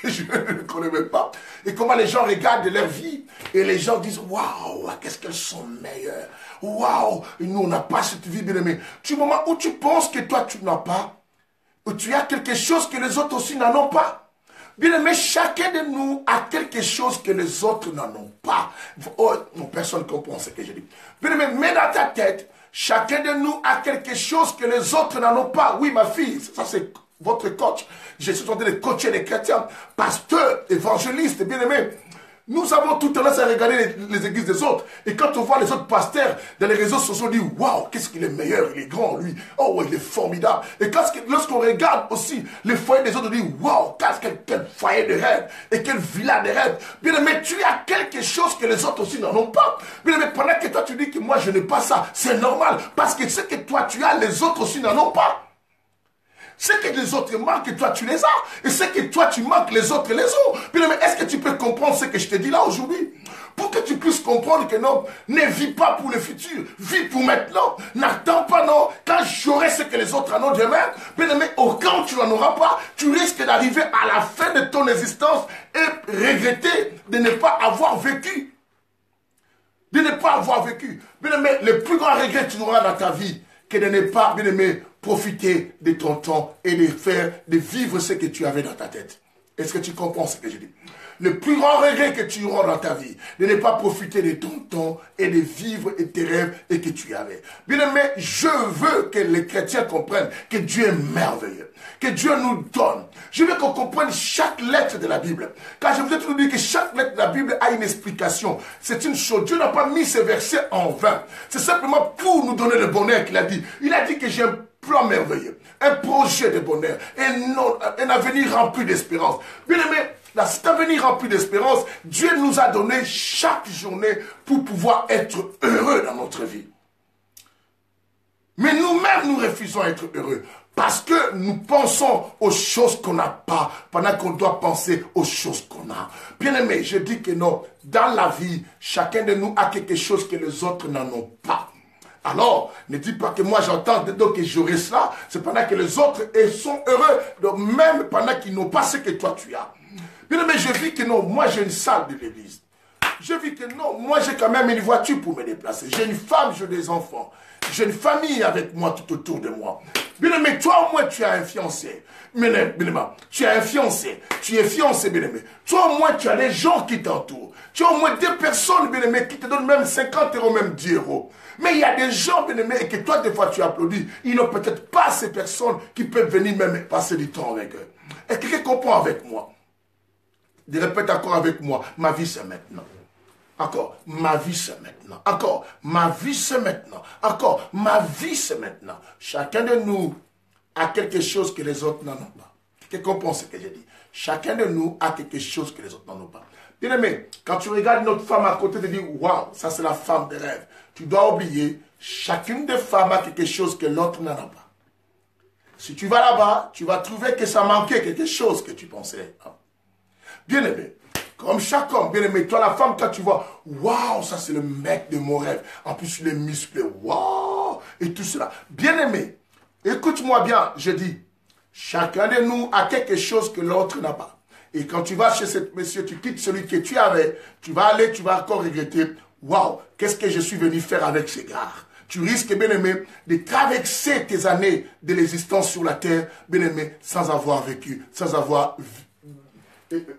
je ne connais même pas. Et comment les gens regardent leur vie et les gens disent, waouh, qu'est-ce qu'elles sont meilleures. Waouh, nous, on n'a pas cette vie, bien aimé. Du moment où tu penses que toi, tu n'as pas, où tu as quelque chose que les autres aussi n'en ont pas. Bien aimé, chacun de nous a quelque chose que les autres n'en ont pas. Oh, non, personne ne comprend ce que je dis. Bien aimé, mets dans ta tête, chacun de nous a quelque chose que les autres n'en ont pas. Oui, ma fille, ça c'est votre coach. Je suis en train de coacher les chrétiens, pasteurs, évangélistes, bien aimé. Nous avons tout tendance à regarder les églises des autres. Et quand on voit les autres pasteurs dans les réseaux sociaux, on dit, waouh, qu'est-ce qu'il est meilleur, il est grand, lui. Oh, il est formidable. Et lorsqu'on regarde aussi les foyers des autres, on dit, waouh, quel foyer de rêve et quel villa de rêve. Bien aimé, tu as quelque chose que les autres aussi n'en ont pas. Bien aimé, pendant que toi tu dis que moi je n'ai pas ça, c'est normal. Parce que ce que toi tu as, les autres aussi n'en ont pas. Ce que les autres manquent, et toi tu les as. Et ce que toi tu manques, les autres les ont. Bien aimé, est-ce que tu peux comprendre ce que je te dis là aujourd'hui? Pour que tu puisses comprendre que non, ne vis pas pour le futur, vis pour maintenant. N'attends pas, non, quand j'aurai ce que les autres en ont demain. Bien aimé, au cas où tu n'en auras pas, tu risques d'arriver à la fin de ton existence et regretter de ne pas avoir vécu. De ne pas avoir vécu. Bien aimé, le plus grand regret que tu auras dans ta vie, que de ne pas, bien aimé, profiter de ton temps et de vivre ce que tu avais dans ta tête. Est-ce que tu comprends ce que je dis? Le plus grand regret que tu auras dans ta vie, de ne pas profiter de ton temps et de vivre tes rêves et que tu avais. Bien aimé, je veux que les chrétiens comprennent que Dieu est merveilleux, que Dieu nous donne. Je veux qu'on comprenne chaque lettre de la Bible. Car je vous ai toujours dit que chaque lettre de la Bible a une explication. C'est une chose. Dieu n'a pas mis ces versets en vain. C'est simplement pour nous donner le bonheur qu'il a dit. Il a dit que j'ai un plan merveilleux, un projet de bonheur, un avenir rempli d'espérance. Bien aimé, dans cet avenir rempli d'espérance, Dieu nous a donné chaque journée pour pouvoir être heureux dans notre vie. Mais nous-mêmes, nous refusons d'être heureux. Parce que nous pensons aux choses qu'on n'a pas, pendant qu'on doit penser aux choses qu'on a. Bien aimé, je dis que non, dans la vie, chacun de nous a quelque chose que les autres n'en ont pas. Alors, ne dis pas que moi j'entends donc que j'aurai cela, c'est pendant que les autres sont heureux, donc même pendant qu'ils n'ont pas ce que toi tu as. Bien aimé, je vis que non, moi j'ai une salle de l'église. Je vis que non, moi j'ai quand même une voiture pour me déplacer. J'ai une femme, j'ai des enfants. J'ai une famille avec moi tout autour de moi. Bien aimé, toi au moins tu as un fiancé. Bien aimé, tu as un fiancé. Tu es fiancé, bien aimé. Toi au moins tu as des gens qui t'entourent. Tu as au moins des personnes, bien aimé, qui te donnent même 50 euros, même 10 euros. Mais il y a des gens, bien aimé, et que toi des fois tu applaudis. Ils n'ont peut-être pas ces personnes qui peuvent venir même passer du temps avec eux. Est-ce que quelqu'un comprend avec moi? Répète encore avec moi. Ma vie c'est maintenant. Encore, ma vie c'est maintenant. Encore, ma vie c'est maintenant. Encore, ma vie c'est maintenant. Chacun de nous a quelque chose que les autres n'en ont pas. Quelqu'un comprend ce que j'ai dit? Chacun de nous a quelque chose que les autres n'en ont pas. Bien aimé, quand tu regardes notre femme à côté, tu te dis, waouh, ça c'est la femme de rêve. Tu dois oublier, chacune des femmes a quelque chose que l'autre n'en a pas. Si tu vas là-bas, tu vas trouver que ça manquait quelque chose que tu pensais. Bien aimé. Comme chaque homme, bien aimé, toi la femme, quand tu vois, waouh, ça c'est le mec de mon rêve. En plus, il est musclé, waouh, et tout cela. Bien aimé, écoute-moi bien, je dis, chacun de nous a quelque chose que l'autre n'a pas. Et quand tu vas chez ce monsieur, tu quittes celui que tu avais, tu vas aller, tu vas encore regretter, waouh, qu'est-ce que je suis venu faire avec ces gars? Tu risques, bien aimé, de traverser tes années de l'existence sur la terre, bien aimé, sans avoir vécu, sans avoir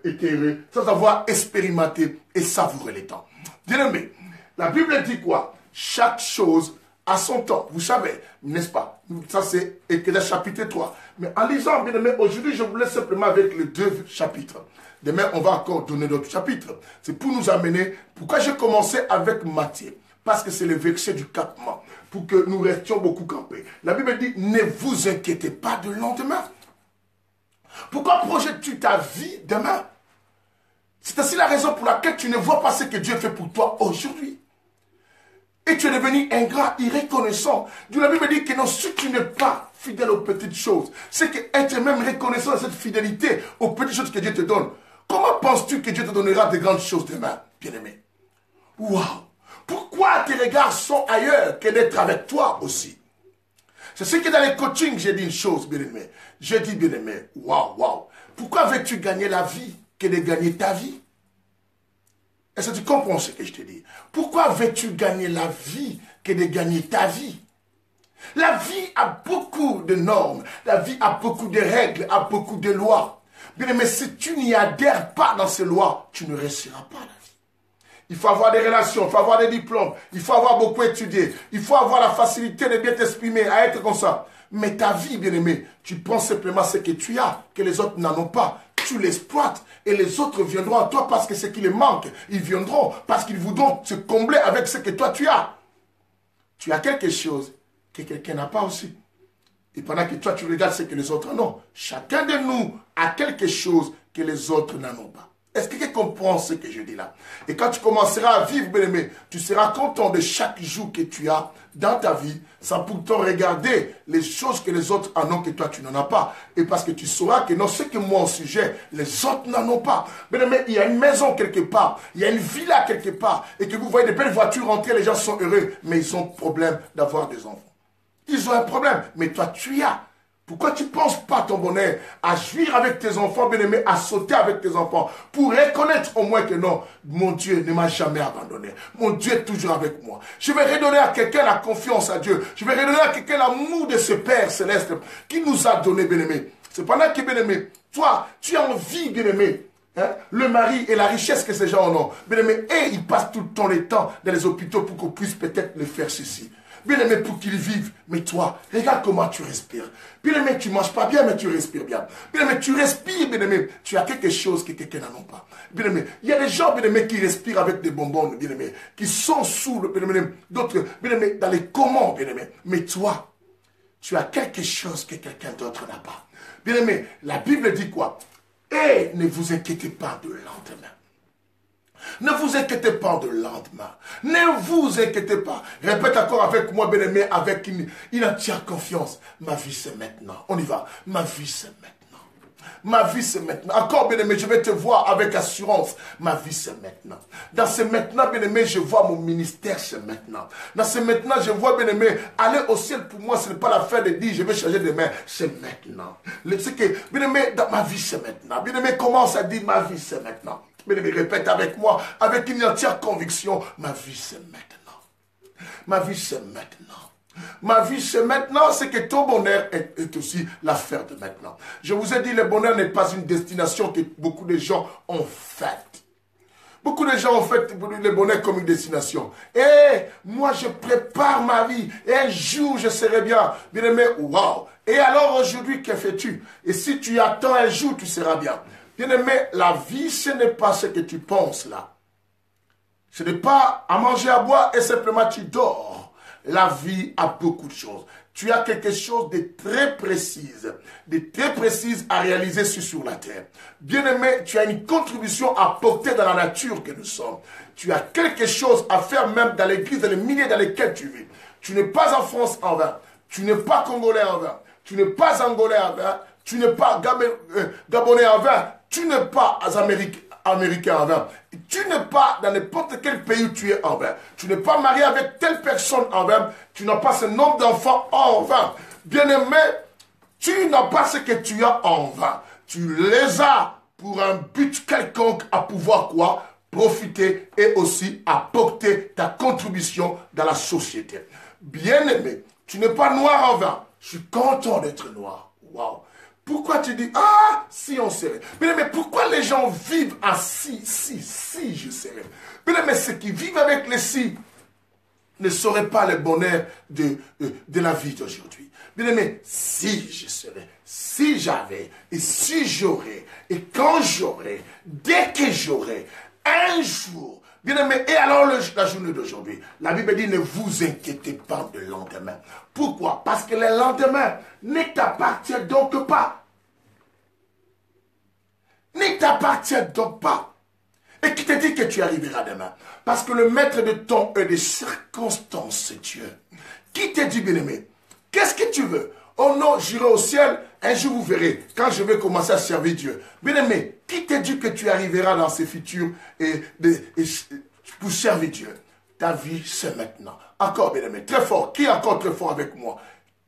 éclairé, sans avoir expérimenté et savouré les temps. Bien aimé, la Bible dit quoi? Chaque chose a son temps. Vous savez, n'est-ce pas? Ça c'est Ecclésiaste chapitre 3. Mais en lisant, bien aimé, aujourd'hui je vous laisse simplement avec les 2 chapitres. Demain, on va encore donner d'autres chapitres. C'est pour nous amener. Pourquoi j'ai commencé avec Matthieu? Parce que c'est le verset du campement. Pour que nous restions beaucoup campés. La Bible dit, ne vous inquiétez pas de lendemain. Pourquoi projettes-tu ta vie demain? C'est ainsi la raison pour laquelle tu ne vois pas ce que Dieu fait pour toi aujourd'hui. Et tu es devenu ingrat, irreconnaissant. Dieu, la Bible dit que non, si tu n'es pas fidèle aux petites choses, c'est qu'être même reconnaissant de cette fidélité aux petites choses que Dieu te donne. Comment penses-tu que Dieu te donnera de grandes choses demain, bien-aimé? Waouh! Pourquoi tes regards sont ailleurs que d'être avec toi aussi? C'est ce que dans les coachings, j'ai dit une chose, bien-aimé. J'ai dit, bien-aimé, waouh, waouh. Pourquoi veux-tu gagner la vie que de gagner ta vie? Est-ce que tu comprends ce que je te dis? Pourquoi veux-tu gagner la vie que de gagner ta vie? La vie a beaucoup de normes. La vie a beaucoup de règles, a beaucoup de lois. Bien-aimé, si tu n'y adhères pas dans ces lois, tu ne réussiras pas la vie. Il faut avoir des relations, il faut avoir des diplômes, il faut avoir beaucoup étudié, il faut avoir la facilité de bien t'exprimer, à être comme ça. Mais ta vie, bien-aimé, tu prends simplement ce que tu as, que les autres n'en ont pas. Tu l'exploites et les autres viendront à toi parce que ce qui les manque, ils viendront parce qu'ils voudront se combler avec ce que toi tu as. Tu as quelque chose que quelqu'un n'a pas aussi. Et pendant que toi tu regardes ce que les autres en ont, chacun de nous a quelque chose que les autres n'en ont pas. Est-ce que tu comprends ce que je dis là? Et quand tu commenceras à vivre, bien-aimé, tu seras content de chaque jour que tu as dans ta vie, sans pourtant regarder les choses que les autres en ont que toi tu n'en as pas. Et parce que tu sauras que non, ce que moi au sujet, les autres n'en ont pas. Bien-aimé, il y a une maison quelque part, il y a une villa quelque part, et que vous voyez des belles voitures rentrer, les gens sont heureux, mais ils ont problème d'avoir des enfants. Ils ont un problème, mais toi tu y as. Pourquoi tu ne penses pas ton bonheur à jouir avec tes enfants, bien-aimés, à sauter avec tes enfants, pour reconnaître au moins que non, mon Dieu ne m'a jamais abandonné. Mon Dieu est toujours avec moi. Je vais redonner à quelqu'un la confiance à Dieu. Je vais redonner à quelqu'un l'amour de ce Père céleste qui nous a donné, bien-aimé. C'est pendant que, bien-aimé, toi, tu as envie, bien-aimé, hein, le mari et la richesse que ces gens en ont. Bien-aimé, et ils passent tout le temps les temps dans les hôpitaux pour qu'on puisse peut-être le faire ceci. Bien-aimé, pour qu'ils vivent. Mais toi, regarde comment tu respires. Bien-aimé, tu ne manges pas bien, mais tu respires bien. Bien-aimé, tu respires, bien-aimé. Tu as quelque chose que quelqu'un n'en a pas. Bien-aimé, il y a des gens, bien-aimé, qui respirent avec des bonbons, bien-aimé, qui sont sous, bien-aimé, d'autres, bien-aimé, dans les commandes, bien-aimé. Mais toi, tu as quelque chose que quelqu'un d'autre n'a pas. Bien-aimé, la Bible dit quoi? Et ne vous inquiétez pas de lendemain. Ne vous inquiétez pas de lendemain. Ne vous inquiétez pas. Répète encore avec moi, bien-aimé, avec une entière confiance. Ma vie, c'est maintenant. On y va. Ma vie, c'est maintenant. Ma vie, c'est maintenant. Encore, bien-aimé, je vais te voir avec assurance. Ma vie, c'est maintenant. Dans ce maintenant, bien-aimé, je vois mon ministère, c'est maintenant. Dans ce maintenant, je vois, bien-aimé, aller au ciel pour moi, ce n'est pas la fin de dire, je vais changer de main. C'est maintenant. C'est que, bien-aimé, dans ma vie, c'est maintenant. Bien-aimé, commence à dire, ma vie, c'est maintenant. Bien-aimé, répète avec moi, avec une entière conviction, ma vie, c'est maintenant. Ma vie, c'est maintenant. Ma vie, c'est maintenant, c'est que ton bonheur est aussi l'affaire de maintenant. Je vous ai dit, le bonheur n'est pas une destination que beaucoup de gens ont faite. Beaucoup de gens ont fait le bonheur comme une destination. Et moi, je prépare ma vie. Et un jour, je serai bien. Bien aimé, waouh. Et alors, aujourd'hui, que fais-tu? Et si tu attends un jour, tu seras bien. Bien aimé, la vie, ce n'est pas ce que tu penses là. Ce n'est pas à manger, à boire et simplement tu dors. La vie a beaucoup de choses. Tu as quelque chose de très précise à réaliser sur la terre. Bien-aimé, tu as une contribution à porter dans la nature que nous sommes. Tu as quelque chose à faire même dans l'église, dans les milieux dans lesquels tu vis. Tu n'es pas en France en vain. Tu n'es pas congolais en vain. Tu n'es pas angolais en vain. Tu n'es pas gabonais en vain. Tu n'es pas américain en vain. Tu n'es pas dans n'importe quel pays où tu es en vain. Tu n'es pas marié avec telle personne en vain. Tu n'as pas ce nombre d'enfants en vain. Bien-aimé, tu n'as pas ce que tu as en vain. Tu les as pour un but quelconque à pouvoir quoi? Profiter et aussi apporter ta contribution dans la société. Bien-aimé, tu n'es pas noir en vain. Je suis content d'être noir. Waouh! Pourquoi tu dis, ah, si on serait. Mais pourquoi les gens vivent à si je serais. Mais ceux qui vivent avec les si ne sauraient pas le bonheur de la vie d'aujourd'hui. Bien aimé, si je serais, si j'avais, et si j'aurais, et quand j'aurais, dès que j'aurais, un jour, bien aimé, et alors la journée d'aujourd'hui, la Bible dit ne vous inquiétez pas de lendemain. Pourquoi? Parce que le lendemain ne t'appartient donc pas. Ne t'appartient donc pas. Et qui te dit que tu arriveras demain? Parce que le maître de temps et des circonstances, c'est Dieu. Qui te dit, bien aimé? Qu'est-ce que tu veux? Oh non, j'irai au ciel, un jour vous verrez, quand je vais commencer à servir Dieu. Bien aimé, qui te dit que tu arriveras dans ces futurs et pour servir Dieu? Ta vie, c'est maintenant. Encore, bien aimé, très fort. Qui est encore très fort avec moi?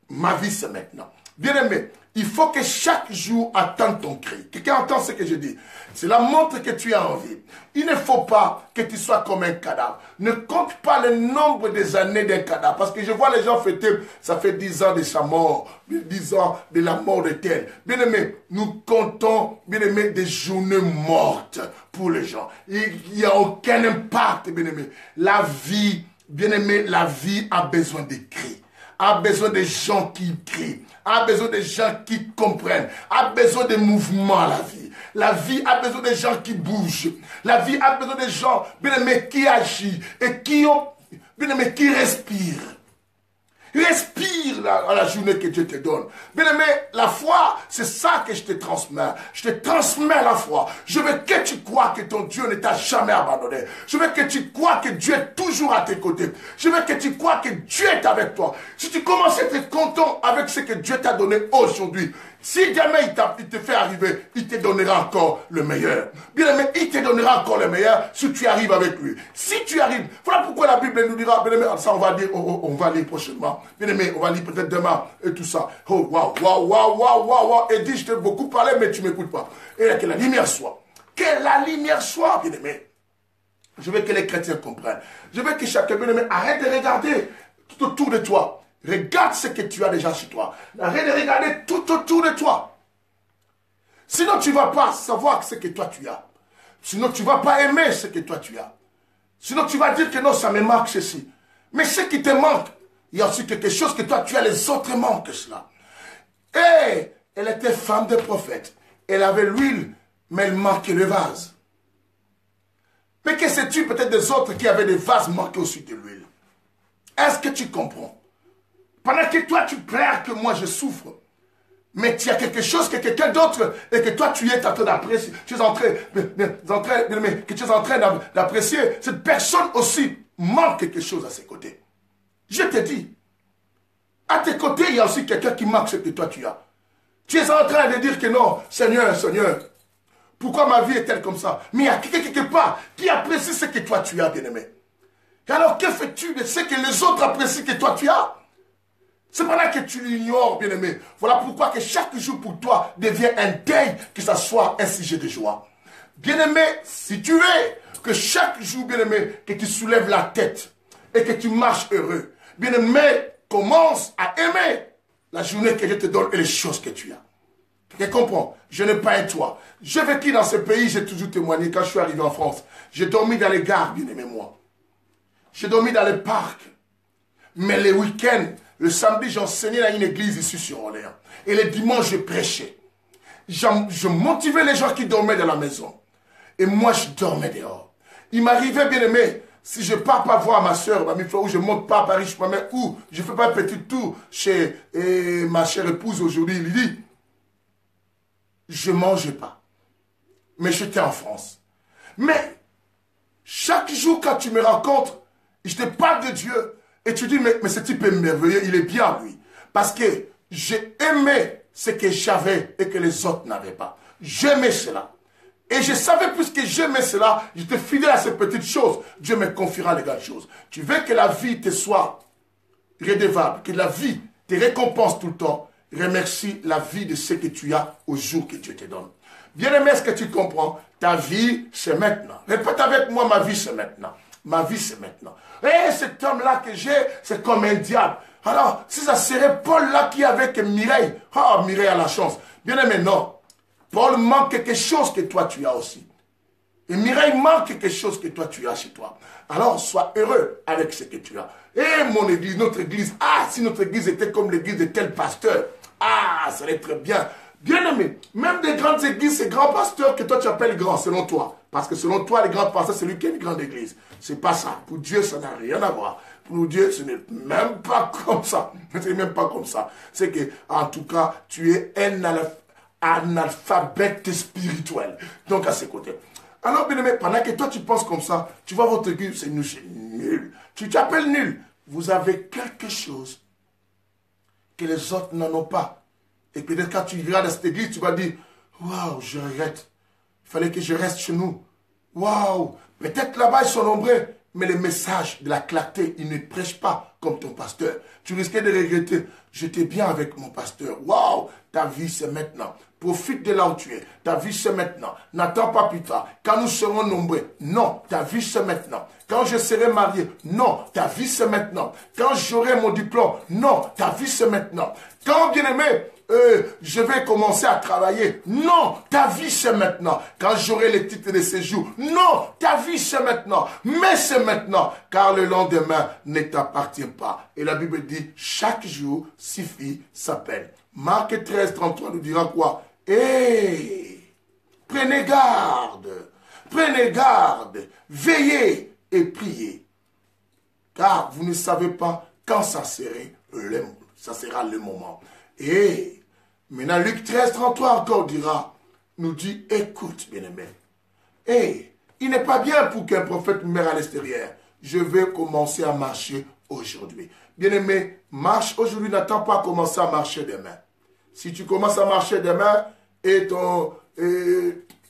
Ma vie, c'est maintenant. Bien aimé, il faut que chaque jour attende ton cri. Quelqu'un entend ce que je dis? Cela montre que tu as envie. Il ne faut pas que tu sois comme un cadavre. Ne compte pas le nombre des années d'un cadavre. Parce que je vois les gens fêter, ça fait 10 ans de sa mort, 10 ans de la mort de tel. Bien aimé, nous comptons, bien aimé, des journées mortes pour les gens. Il n'y a aucun impact, bien aimé. La vie, bien aimé, la vie a besoin de cris. A besoin de gens qui crient, a besoin de gens qui comprennent, a besoin de mouvements la vie. La vie a besoin de gens qui bougent. La vie a besoin de gens, bien aimés, qui agissent et qui ont, bien aimés, qui respirent. Respire la journée que Dieu te donne. Bien aimé, la foi, c'est ça que je te transmets. Je te transmets la foi. Je veux que tu crois que ton Dieu ne t'a jamais abandonné. Je veux que tu crois que Dieu est toujours à tes côtés. Je veux que tu crois que Dieu est avec toi. Si tu commences à être content avec ce que Dieu t'a donné aujourd'hui, si jamais il te fait arriver, il te donnera encore le meilleur. Bien aimé, il te donnera encore le meilleur si tu arrives avec lui. Si tu arrives, voilà pourquoi la Bible nous dira, bien aimé, ça on va dire, on va lire prochainement. Bien aimé, on va lire peut-être demain et tout ça. Oh, waouh. Et dis, je t'ai beaucoup parlé, mais tu ne m'écoutes pas. Et que la lumière soit. Que la lumière soit, bien aimé. Je veux que les chrétiens comprennent. Je veux que chacun, bien aimé, arrête de regarder tout autour de toi. Regarde ce que tu as déjà chez toi. Arrête de regarder tout autour de toi. Sinon, tu ne vas pas savoir ce que toi tu as. Sinon, tu ne vas pas aimer ce que toi tu as. Sinon, tu vas dire que non, ça me manque ceci. Mais ce qui te manque, il y a aussi quelque chose que toi tu as, les autres manquent cela. Et elle était femme de prophète. Elle avait l'huile, mais elle manquait le vase. Mais que sais-tu peut-être des autres qui avaient des vases manqués aussi de l'huile? Est-ce que tu comprends? Pendant que toi tu pleures que moi je souffre, Mais tu as quelque chose que quelqu'un d'autre et que toi tu es en train d'apprécier. Tu es en train, que tu es en train d'apprécier. Cette personne aussi manque quelque chose à ses côtés. Je te dis, à tes côtés, il y a aussi quelqu'un qui manque ce que toi tu as. Tu es en train de dire que non, Seigneur, Seigneur, pourquoi ma vie est-elle comme ça? Mais il y a quelqu'un quelque part qui apprécie ce que toi tu as, bien-aimé. Et alors, que fais-tu de ce que les autres apprécient que toi tu as? C'est pendant que tu l'ignores, bien-aimé. Voilà pourquoi que chaque jour pour toi devient un deuil, que ça soit un sujet de joie. Bien-aimé, si tu es que chaque jour, bien-aimé, que tu soulèves la tête et que tu marches heureux, bien-aimé, commence à aimer la journée que je te donne et les choses que tu as. Tu comprends? Je n'ai pas un toit. J'ai vécu dans ce pays, j'ai toujours témoigné. Quand je suis arrivé en France, j'ai dormi dans les gares, bien-aimé, moi. J'ai dormi dans les parcs. Mais les week-ends, le samedi, j'enseignais dans une église ici sur Orléans. Et les dimanches, je prêchais. Je motivais les gens qui dormaient dans la maison. Et moi, je dormais dehors. Il m'arrivait, bien aimé, si je ne pars pas voir ma soeur, ou je ne monte pas à Paris, je ne sais pas où, je ne fais pas un petit tour chez ma chère épouse aujourd'hui, il dit, je ne mangeais pas. Mais j'étais en France. Mais chaque jour, quand tu me rencontres, je te parle de Dieu. Et tu dis, mais ce type est merveilleux, il est bien, lui. Parce que j'ai aimé ce que j'avais et que les autres n'avaient pas. J'aimais cela. Et je savais, puisque j'aimais cela, j'étais fidèle à ces petites choses. Dieu me confiera les grandes choses. Tu veux que la vie te soit redevable, que la vie te récompense tout le temps. Remercie la vie de ce que tu as au jour que Dieu te donne. Bien-aimé, est-ce que tu comprends? Ta vie, c'est maintenant. Répète avec moi, ma vie, c'est maintenant. Ma vie, c'est maintenant. Et cet homme-là que j'ai, c'est comme un diable. Alors, si ça serait Paul-là qui est avec Mireille, Mireille a la chance. Bien-aimé, non. Paul manque quelque chose que toi, tu as aussi. Et Mireille manque quelque chose que toi, tu as chez toi. Alors, sois heureux avec ce que tu as. Et mon église, notre église, si notre église était comme l'église de tel pasteur, ça serait très bien. Bien-aimé, même des grandes églises, ces grands pasteurs que toi tu appelles grands, selon toi. Parce que selon toi, les grands pasteurs, c'est lui qui a une grande église. C'est pas ça. Pour Dieu, ça n'a rien à voir. Pour Dieu, ce n'est même pas comme ça. C'est même pas comme ça. C'est que, en tout cas, tu es un analphabète spirituel. Donc, à ses côtés. Alors, bien-aimé, pendant que toi tu penses comme ça, tu vois votre église, c'est nul. Tu t'appelles nul. Vous avez quelque chose que les autres n'en ont pas. Et peut-être quand tu iras dans cette église, tu vas dire, waouh, je regrette. Il fallait que je reste chez nous. Waouh, peut-être là-bas ils sont nombreux, mais le message de la clarté, ils ne prêchent pas comme ton pasteur. Tu risquais de regretter. J'étais bien avec mon pasteur. Waouh, ta vie c'est maintenant. Profite de là où tu es. Ta vie c'est maintenant. N'attends pas plus tard. Quand nous serons nombreux, non, ta vie c'est maintenant. Quand je serai marié, non, ta vie c'est maintenant. Quand j'aurai mon diplôme, non, ta vie c'est maintenant. Quand, bien aimé, je vais commencer à travailler. Non, ta vie c'est maintenant. Quand j'aurai les titres de séjour. Non, ta vie c'est maintenant. Mais c'est maintenant. Car le lendemain ne t'appartient pas. Et la Bible dit, chaque jour suffit sa peine. Marc 13, 33 nous dira quoi? Prenez garde, veillez et priez. Car vous ne savez pas quand ça sera le moment. Et maintenant, Luc 13, 33 encore nous dit, écoute, bien-aimé. Il n'est pas bien pour qu'un prophète meure à l'extérieur. Je vais commencer à marcher aujourd'hui. Bien-aimé, marche aujourd'hui, n'attends pas à commencer à marcher demain. Si tu commences à marcher demain,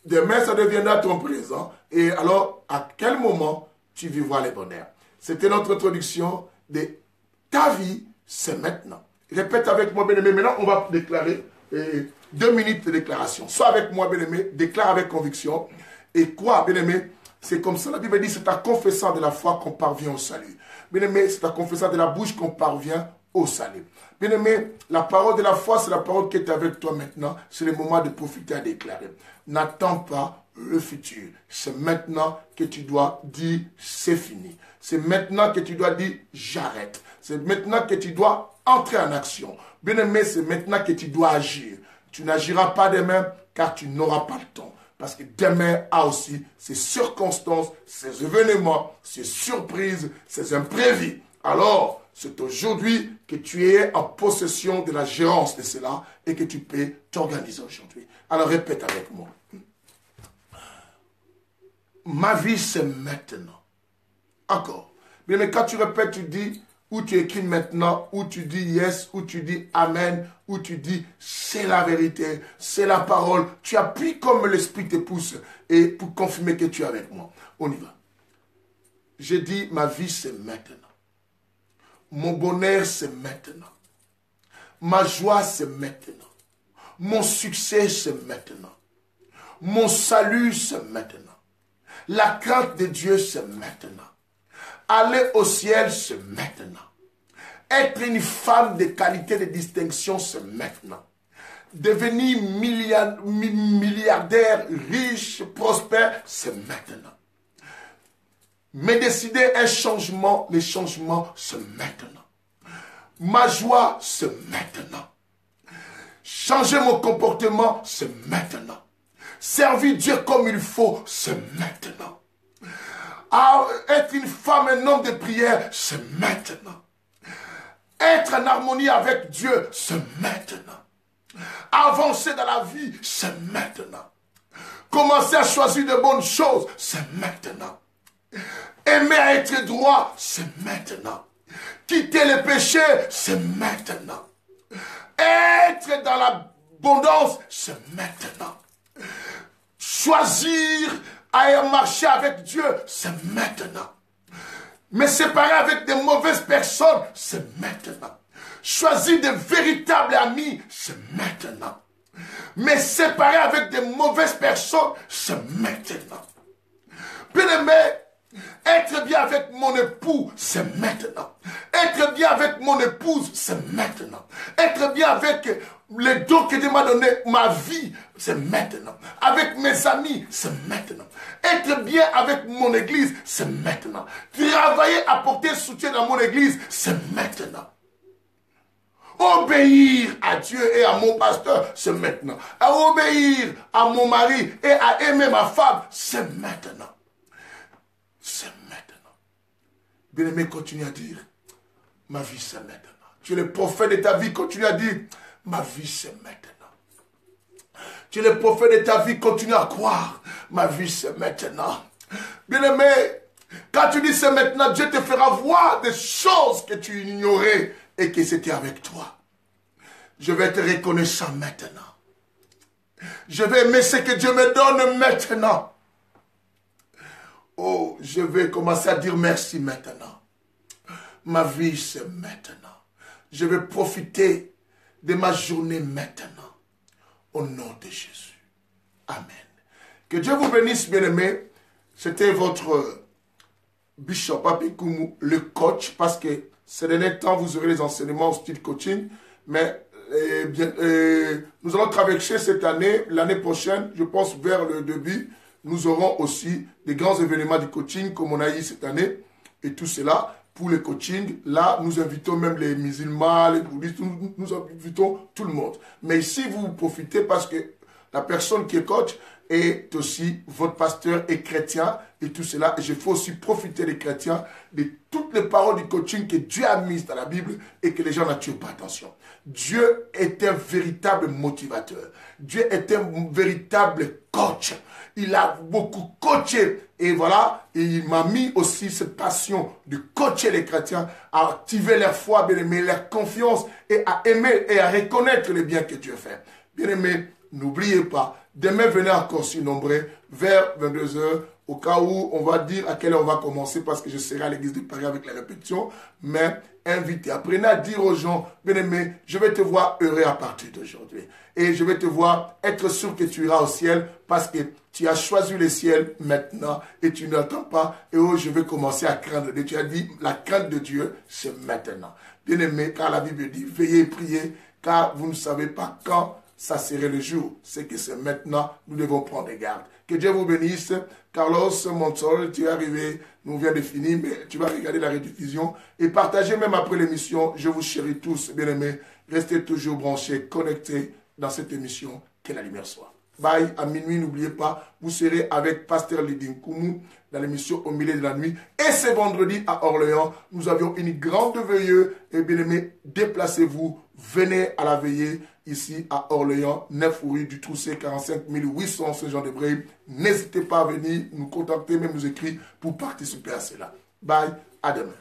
demain, ça deviendra ton présent. Et alors, à quel moment tu vivras les bonheurs? C'était notre introduction de ta vie, c'est maintenant. Répète avec moi, bien-aimé. Maintenant, on va déclarer 2 minutes de déclaration. Sois avec moi, bien-aimé. Déclare avec conviction. Et quoi, bien-aimé? C'est comme ça, la Bible dit, c'est en confessant de la foi qu'on parvient au salut. Bien-aimé, c'est en confessant de la bouche qu'on parvient au salut. Bien-aimé, la parole de la foi, c'est la parole qui est avec toi maintenant. C'est le moment de profiter à déclarer. N'attends pas le futur. C'est maintenant que tu dois dire c'est fini. C'est maintenant que tu dois dire j'arrête. C'est maintenant que tu dois entrer en action. Bien-aimé, c'est maintenant que tu dois agir. Tu n'agiras pas demain car tu n'auras pas le temps. Parce que demain a aussi ses circonstances, ses événements, ses surprises, ses imprévus. alors c'est aujourd'hui que tu es en possession de la gérance de cela et que tu peux t'organiser aujourd'hui. Alors répète avec moi. Ma vie, c'est maintenant. Encore. Mais quand tu répètes, tu dis, ou tu écris maintenant, ou tu dis yes, ou tu dis amen, ou tu dis c'est la vérité, c'est la parole. Tu appuies comme l'esprit te pousse et pour confirmer que tu es avec moi. On y va. J'ai dit, ma vie, c'est maintenant. Mon bonheur, c'est maintenant. Ma joie, c'est maintenant. Mon succès, c'est maintenant. Mon salut, c'est maintenant. La crainte de Dieu, c'est maintenant. Aller au ciel, c'est maintenant. Être une femme de qualité, de distinction, c'est maintenant. Devenir milliardaire, riche, prospère, c'est maintenant. Mais décider un changement, les changements, c'est maintenant. Ma joie, c'est maintenant. Changer mon comportement, c'est maintenant. Servir Dieu comme il faut, c'est maintenant. Être une femme, un homme de prière, c'est maintenant. Être en harmonie avec Dieu, c'est maintenant. Avancer dans la vie, c'est maintenant. Commencer à choisir de bonnes choses, c'est maintenant. Aimer à être droit, c'est maintenant. Quitter le péché, c'est maintenant. Être dans l'abondance, c'est maintenant. Choisir à marcher avec Dieu, c'est maintenant. Me séparer avec des mauvaises personnes, c'est maintenant. Choisir de véritables amis, c'est maintenant. Me séparer avec des mauvaises personnes, c'est maintenant. Bien-aimé, être bien avec mon époux, c'est maintenant. Être bien avec mon épouse, c'est maintenant. Être bien avec les dons que Dieu m'a donné, ma vie, c'est maintenant. Avec mes amis, c'est maintenant. Être bien avec mon église, c'est maintenant. Travailler, apporter soutien dans mon église, c'est maintenant. Obéir à Dieu et à mon pasteur, c'est maintenant. À obéir à mon mari et à aimer ma femme, c'est maintenant. C'est maintenant. Bien-aimé, continue à dire, ma vie c'est maintenant. Tu es le prophète de ta vie, continue à dire, ma vie c'est maintenant. Tu es le prophète de ta vie, continue à croire, ma vie c'est maintenant. Bien-aimé, quand tu dis c'est maintenant, Dieu te fera voir des choses que tu ignorais et que c'était avec toi. Je vais te reconnaissant maintenant. Je vais aimer ce que Dieu me donne maintenant. Oh, je vais commencer à dire merci maintenant. Ma vie, c'est maintenant. Je vais profiter de ma journée maintenant. Au nom de Jésus. Amen. Que Dieu vous bénisse, bien-aimés. C'était votre Bishop Papi Koumou, le coach, parce que ces derniers temps, vous aurez les enseignements au style coaching. Mais nous allons traverser cette année, l'année prochaine, je pense vers le début, nous aurons aussi des grands événements du coaching comme on a eu cette année. Et tout cela, pour le coaching, là, nous invitons même les musulmans, les bouddhistes, nous invitons tout le monde. Mais ici, vous profitez parce que la personne qui est coach est aussi votre pasteur et chrétien et tout cela. Et je faut aussi profiter des chrétiens de toutes les paroles du coaching que Dieu a mises dans la Bible et que les gens n'attirent pas attention. Dieu est un véritable motivateur. Dieu est un véritable coach. Il a beaucoup coaché. Et voilà, et il m'a mis aussi cette passion de coacher les chrétiens, à activer leur foi, bien aimé, leur confiance et à aimer et à reconnaître le bien que Dieu fait. Bien aimé, n'oubliez pas, demain venez encore si nombreux vers 22 h, au cas où on va dire à quelle heure on va commencer parce que je serai à l'église de Paris avec la répétition, mais invitez, apprenez à dire aux gens, bien aimé, je vais te voir heureux à partir d'aujourd'hui. Et je vais te voir être sûr que tu iras au ciel parce que tu as choisi le ciel maintenant et tu n'attends pas. Et oh, je vais commencer à craindre Dieu. Tu as dit, la crainte de Dieu, c'est maintenant. Bien aimé, car la Bible dit, veillez et priez, car vous ne savez pas quand ça serait le jour. C'est que c'est maintenant, nous devons prendre garde. Que Dieu vous bénisse. Carlos Montol, tu es arrivé, nous vient de finir, mais tu vas regarder la rediffusion et partager même après l'émission. Je vous chéris tous, bien aimés. Restez toujours branchés, connectés dans cette émission. Que la lumière soit. Bye, à minuit, n'oubliez pas, vous serez avec Pasteur Lidin Koumou dans l'émission Au milieu de la nuit. Et c'est vendredi à Orléans, nous avions une grande veillée. Et bien aimé, déplacez-vous, venez à la veillée ici à Orléans, 9 rue du Trousset, 45 800 Saint-Jean-de-Bréil. N'hésitez pas à venir nous contacter, même nous écrire pour participer à cela. Bye, à demain.